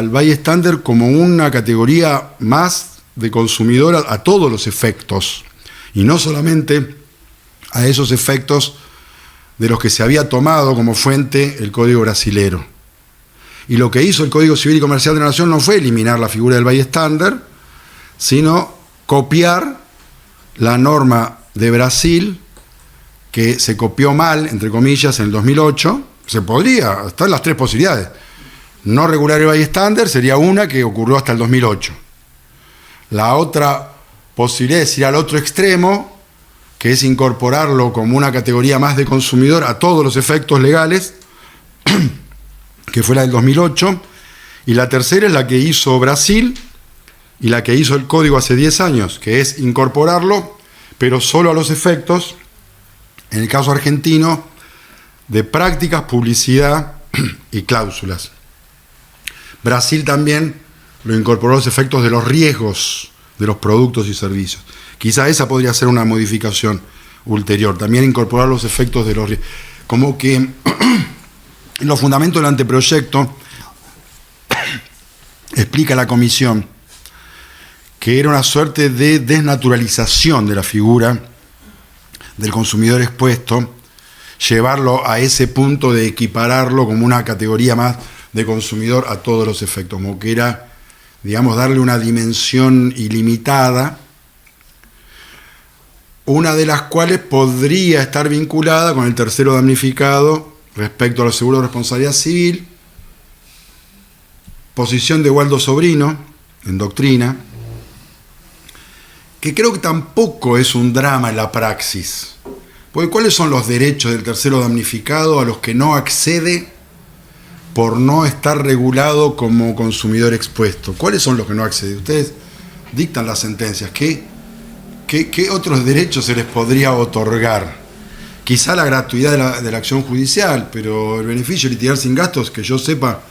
bystander como una categoría más de consumidor a todos los efectos, y no solamente a esos efectos de los que se había tomado como fuente el Código Brasilero. Y lo que hizo el Código Civil y Comercial de la Nación no fue eliminar la figura del bystander, sino copiar la norma de Brasil que se copió mal, entre comillas, en el 2008. Se podría, están las tres posibilidades. No regular el bystander sería una que ocurrió hasta el 2008. La otra posibilidad es ir al otro extremo, que es incorporarlo como una categoría más de consumidor a todos los efectos legales, que fue la del 2008. Y la tercera es la que hizo Brasil y la que hizo el código hace 10 años, que es incorporarlo, pero solo a los efectos, en el caso argentino, de prácticas, publicidad y cláusulas. Brasil también lo incorporó a los efectos de los riesgos de los productos y servicios. Quizá esa podría ser una modificación ulterior, también incorporar los efectos de los riesgos. Como que en los fundamentos del anteproyecto explica la comisión que era una suerte de desnaturalización de la figura del consumidor expuesto, llevarlo a ese punto de equipararlo como una categoría más de consumidor a todos los efectos, como que era, digamos, darle una dimensión ilimitada, una de las cuales podría estar vinculada con el tercero damnificado respecto a los seguros de responsabilidad civil, posición de Waldo Sobrino en doctrina, que creo que tampoco es un drama en la praxis. Porque ¿cuáles son los derechos del tercero damnificado a los que no accede por no estar regulado como consumidor expuesto? ¿Cuáles son los que no accede? Ustedes dictan las sentencias. ¿Qué otros derechos se les podría otorgar? Quizá la gratuidad de la acción judicial, pero el beneficio de litigar sin gastos, que yo sepa,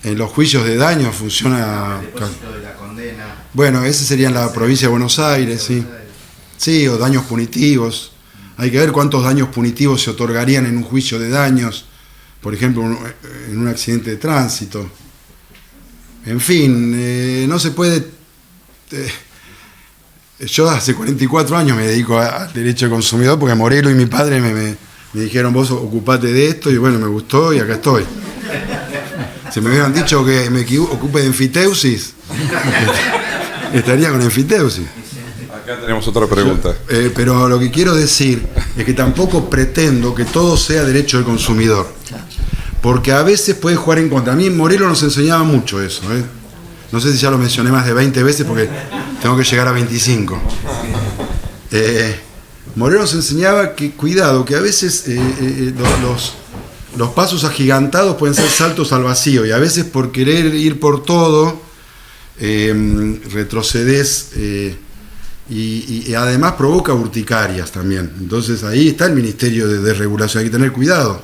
en los juicios de daño funciona. El depósito de la condena. Bueno, ese sería en la provincia de Buenos Aires, sí. Sí, o daños punitivos. Hay que ver cuántos daños punitivos se otorgarían en un juicio de daños, por ejemplo, en un accidente de tránsito. En fin, no se puede. Yo hace 44 años me dedico al derecho del consumidor porque Morelo y mi padre me dijeron, vos ocupate de esto, y bueno, me gustó y acá estoy. Si me hubieran dicho que me ocupe de enfiteusis, estaría con enfiteusis. Acá tenemos otra pregunta. Pero lo que quiero decir es que tampoco pretendo que todo sea derecho del consumidor, porque a veces puede jugar en contra. A mí Morelo nos enseñaba mucho eso, No sé si ya lo mencioné más de 20 veces porque tengo que llegar a 25. Morelo nos enseñaba que, cuidado, que a veces los pasos agigantados pueden ser saltos al vacío, y a veces por querer ir por todo retrocedes y además provoca urticarias también. Entonces ahí está el Ministerio de Desregulación. Hay que tener cuidado,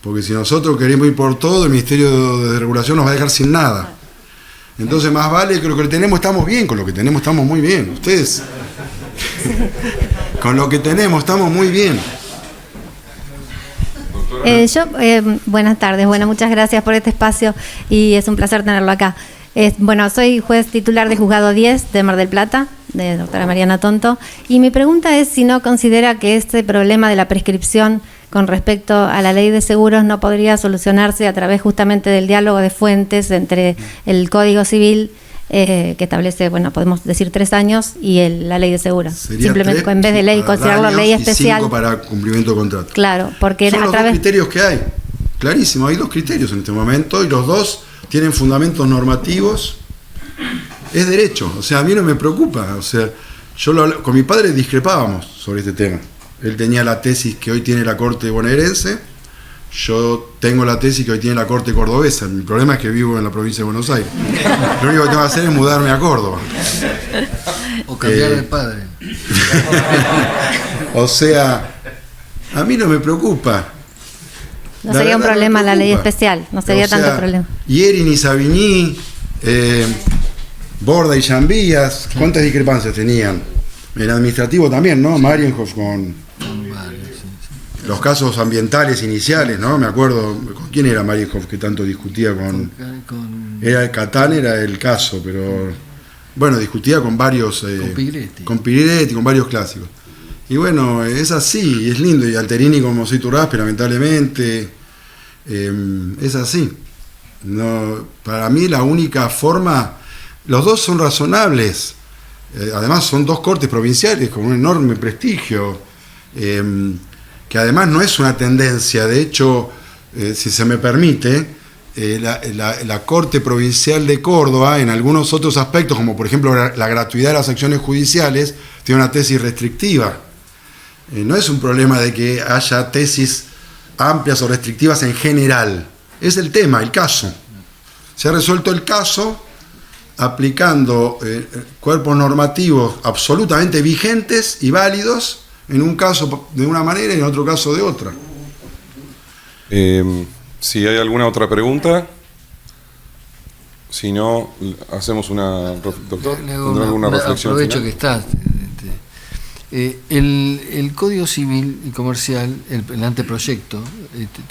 porque si nosotros queremos ir por todo, el Ministerio de Desregulación nos va a dejar sin nada. Entonces más vale que lo que tenemos estamos bien, con lo que tenemos estamos muy bien. Ustedes, con lo que tenemos estamos muy bien. Buenas tardes, muchas gracias por este espacio y es un placer tenerlo acá. Soy juez titular del Juzgado 10 de Mar del Plata, de doctora Mariana Tonto, y mi pregunta es si no considera que este problema de la prescripción con respecto a la ley de seguros no podría solucionarse a través justamente del diálogo de fuentes entre el Código Civil, que establece, podemos decir 3 años, y la ley de seguros. Sería simplemente 3, en vez de ley considerarlo ley especial. 5 para cumplimiento de contrato. Claro, porque son los 2 criterios que hay. Clarísimo, hay 2 criterios en este momento y los 2 tienen fundamentos normativos. Es derecho, o sea, a mí no me preocupa. O sea, con mi padre discrepábamos sobre este tema. Él tenía la tesis que hoy tiene la Corte bonaerense, yo tengo la tesis que hoy tiene la Corte cordobesa. Mi problema es que vivo en la provincia de Buenos Aires. Lo único que tengo que hacer es mudarme a Córdoba. O cambiar de padre. O sea, a mí no me preocupa. No sería un problema la ley especial, no sería tanto problema. Yerin y Savigny, Borda y Jambías, ¿cuántas discrepancias tenían? En administrativo también, ¿no? Marienhoff con los casos ambientales iniciales, ¿no? Me acuerdo, ¿con quién era Marienhoff que tanto discutía con era el Catán, era el caso, pero bueno, discutía con varios con Piretti, con varios clásicos. Y bueno, es así, es lindo, y Alterini como soy Turraspe, lamentablemente, es así. No, para mí la única forma, los 2 son razonables, además son 2 cortes provinciales con un enorme prestigio. que además no es una tendencia, de hecho, si se me permite, la Corte Provincial de Córdoba, en algunos otros aspectos, como por ejemplo la gratuidad de las acciones judiciales, tiene una tesis restrictiva. No es un problema de que haya tesis amplias o restrictivas en general, es el tema, el caso. Se ha resuelto el caso aplicando cuerpos normativos absolutamente vigentes y válidos, en un caso de una manera y en otro caso de otra. Si hay alguna otra pregunta, si no, hacemos una... Doctor, ¿tendrá alguna reflexión aprovecho final? que está. El Código Civil y Comercial, el anteproyecto,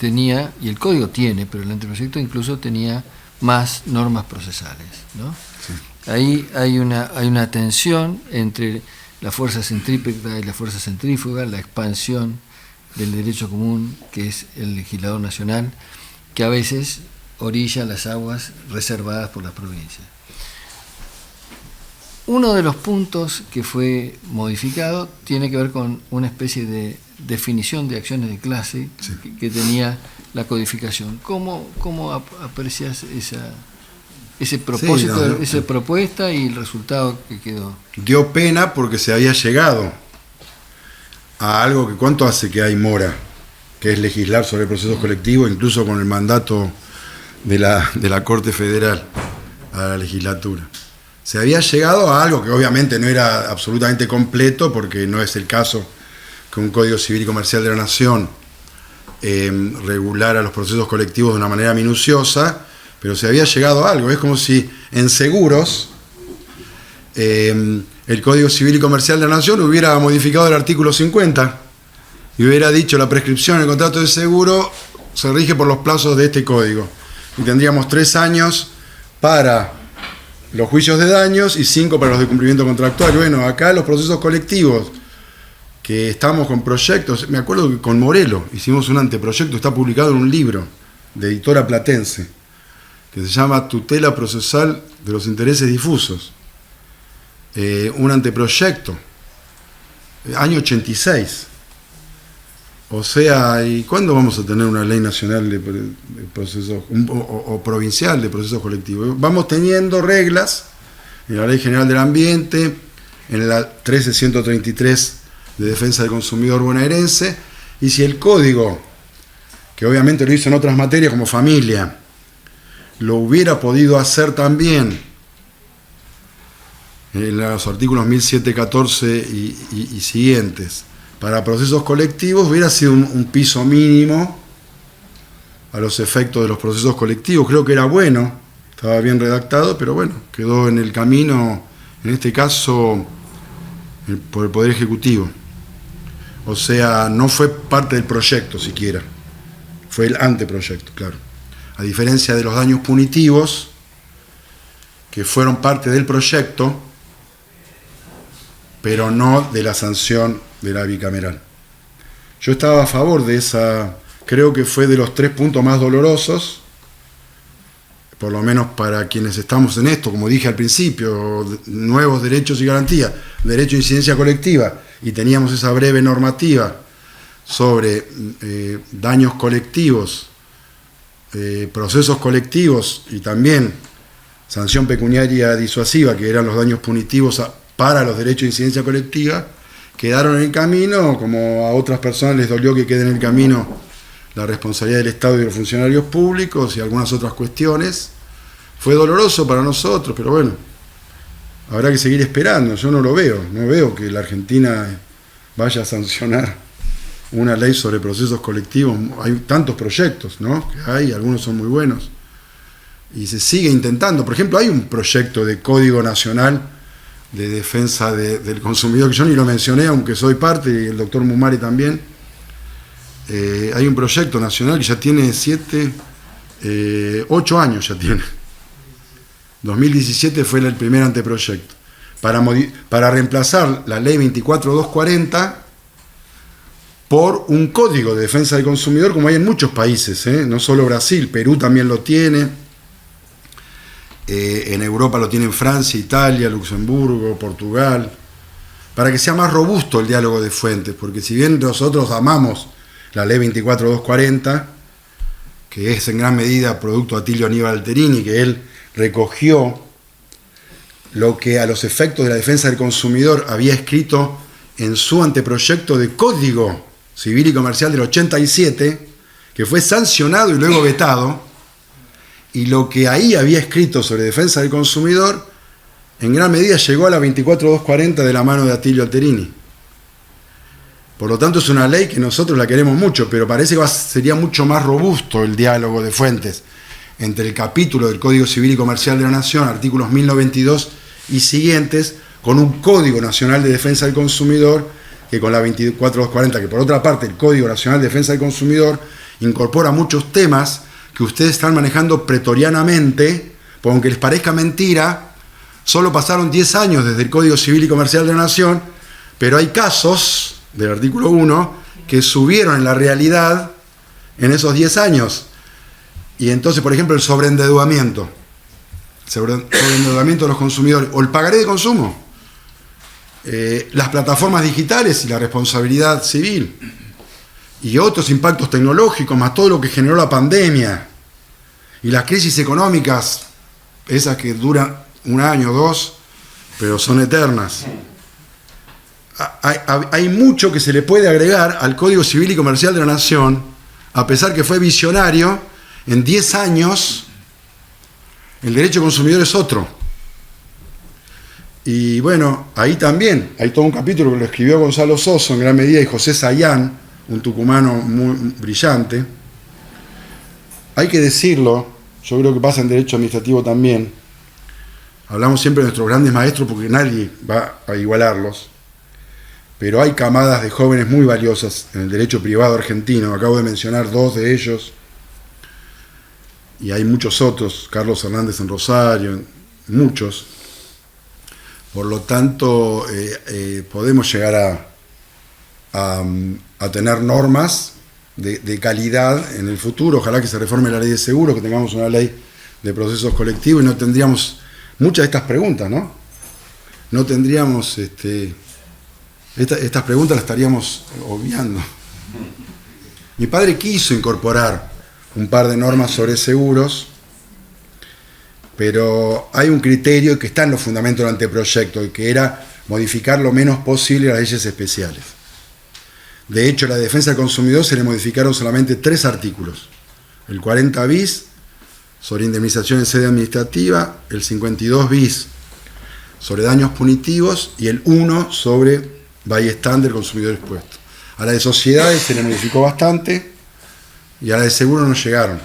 tenía, y el Código tiene, pero el anteproyecto incluso tenía más normas procesales, ¿no? Sí. Ahí hay una tensión entre la fuerza centrípeta y la fuerza centrífuga, la expansión del derecho común, que es el legislador nacional, que a veces orilla las aguas reservadas por las provincias. Uno de los puntos que fue modificado tiene que ver con una especie de definición de acciones de clase, sí, que tenía la codificación. ¿Cómo aprecias ese propósito, sí, esa propuesta y el resultado que quedó? Dio pena porque se había llegado a algo que ¿cuánto hace que hay mora? Que es legislar sobre procesos colectivos, incluso con el mandato de la Corte Federal a la legislatura. Se había llegado a algo que obviamente no era absolutamente completo, porque no es el caso que un Código Civil y Comercial de la Nación regulara los procesos colectivos de una manera minuciosa, pero se había llegado a algo. Es como si en seguros el Código Civil y Comercial de la Nación hubiera modificado el artículo 50 y hubiera dicho: la prescripción en el contrato de seguro se rige por los plazos de este código, y tendríamos 3 años para los juicios de daños y 5 para los de cumplimiento contractual. Bueno, acá los procesos colectivos, que estamos con proyectos, me acuerdo que con Morelo hicimos un anteproyecto, está publicado en un libro de editora platense, que se llama Tutela Procesal de los Intereses Difusos. Un anteproyecto, año 86. O sea, ¿y cuándo vamos a tener una ley nacional de procesos o provincial de procesos colectivos? Vamos teniendo reglas en la Ley General del Ambiente, en la 13133 de Defensa del Consumidor bonaerense, y si el Código, que obviamente lo hizo en otras materias como familia, lo hubiera podido hacer también en los artículos 1714 y siguientes, para procesos colectivos, hubiera sido un piso mínimo a los efectos de los procesos colectivos. Creo que era bueno, estaba bien redactado, pero bueno, quedó en el camino, en este caso, por el Poder Ejecutivo. O sea, no fue parte del proyecto siquiera, fue el anteproyecto, claro. A diferencia de los daños punitivos, que fueron parte del proyecto, pero no de la sanción de la bicameral. Yo estaba a favor de esa, creo que fue de los 3 puntos más dolorosos, por lo menos para quienes estamos en esto, como dije al principio, nuevos derechos y garantías, derecho de incidencia colectiva, y teníamos esa breve normativa sobre daños colectivos, procesos colectivos y también sanción pecuniaria disuasiva, que eran los daños punitivos para los derechos de incidencia colectiva, quedaron en el camino, como a otras personas les dolió que quede en el camino la responsabilidad del Estado y de los funcionarios públicos y algunas otras cuestiones. Fue doloroso para nosotros, pero bueno, habrá que seguir esperando. Yo no veo que la Argentina vaya a sancionar una ley sobre procesos colectivos. Hay tantos proyectos, ¿no?, que hay, algunos son muy buenos, y se sigue intentando. Por ejemplo, hay un proyecto de Código Nacional de Defensa del Consumidor, que yo ni lo mencioné, aunque soy parte, y el doctor Mumari también. Hay un proyecto nacional que ya tiene 8 años ya tiene. 2017 fue el primer anteproyecto, para reemplazar la ley 24240 por un código de defensa del consumidor, como hay en muchos países, no solo Brasil, Perú también lo tiene. En Europa lo tienen Francia, Italia, Luxemburgo, Portugal, para que sea más robusto el diálogo de fuentes, porque si bien nosotros amamos la ley 24240, que es en gran medida producto de Atilio Aníbal Alterini, que él recogió lo que a los efectos de la defensa del consumidor había escrito en su anteproyecto de Código Civil y Comercial del 87, que fue sancionado y luego vetado, y lo que ahí había escrito sobre defensa del consumidor, en gran medida llegó a la 24240 de la mano de Atilio Alterini. Por lo tanto, es una ley que nosotros la queremos mucho, pero parece que sería mucho más robusto el diálogo de fuentes entre el capítulo del Código Civil y Comercial de la Nación, artículos 1092 y siguientes, con un Código Nacional de Defensa del Consumidor, que con la 24240, que por otra parte el Código Nacional de Defensa del Consumidor incorpora muchos temas que ustedes están manejando pretorianamente, porque aunque les parezca mentira, solo pasaron 10 años desde el Código Civil y Comercial de la Nación, pero hay casos del artículo 1 que subieron en la realidad en esos 10 años. Y entonces, por ejemplo, el sobreendeudamiento de los consumidores, o el pagaré de consumo, las plataformas digitales y la responsabilidad civil, y otros impactos tecnológicos, más todo lo que generó la pandemia, y las crisis económicas, esas que duran un año o dos, pero son eternas. Hay mucho que se le puede agregar al Código Civil y Comercial de la Nación, a pesar que fue visionario. En 10 años, el derecho consumidor es otro. Y bueno, ahí también hay todo un capítulo que lo escribió Gonzalo Soso en gran medida y José Sayán, un tucumano muy brillante. Hay que decirlo, yo creo que pasa en derecho administrativo también. Hablamos siempre de nuestros grandes maestros porque nadie va a igualarlos. Pero hay camadas de jóvenes muy valiosas en el derecho privado argentino. Acabo de mencionar 2 de ellos. Y hay muchos otros, Carlos Hernández en Rosario, muchos. Por lo tanto, podemos llegar a tener normas de calidad en el futuro. Ojalá que se reforme la ley de seguros, que tengamos una ley de procesos colectivos y no tendríamos muchas de estas preguntas, ¿no? No tendríamos estas preguntas las estaríamos obviando. Mi padre quiso incorporar un par de normas sobre seguros, pero hay un criterio que está en los fundamentos del anteproyecto, y que era modificar lo menos posible las leyes especiales. De hecho, a la defensa del consumidor se le modificaron solamente 3 artículos. El 40 bis, sobre indemnización en sede administrativa, el 52 bis, sobre daños punitivos, y el 1 sobre ballestán del consumidor expuesto. A la de sociedades se le modificó bastante, y a la de seguro no llegaron.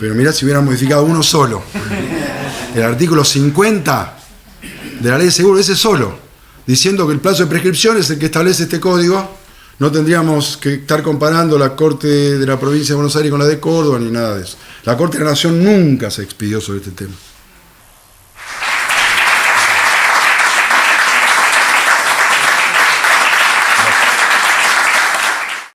Pero mirá si hubieran modificado uno solo. El artículo 50 de la ley de seguro, ese solo, diciendo que el plazo de prescripción es el que establece este código, no tendríamos que estar comparando la Corte de la Provincia de Buenos Aires con la de Córdoba ni nada de eso. La Corte de la Nación nunca se expidió sobre este tema.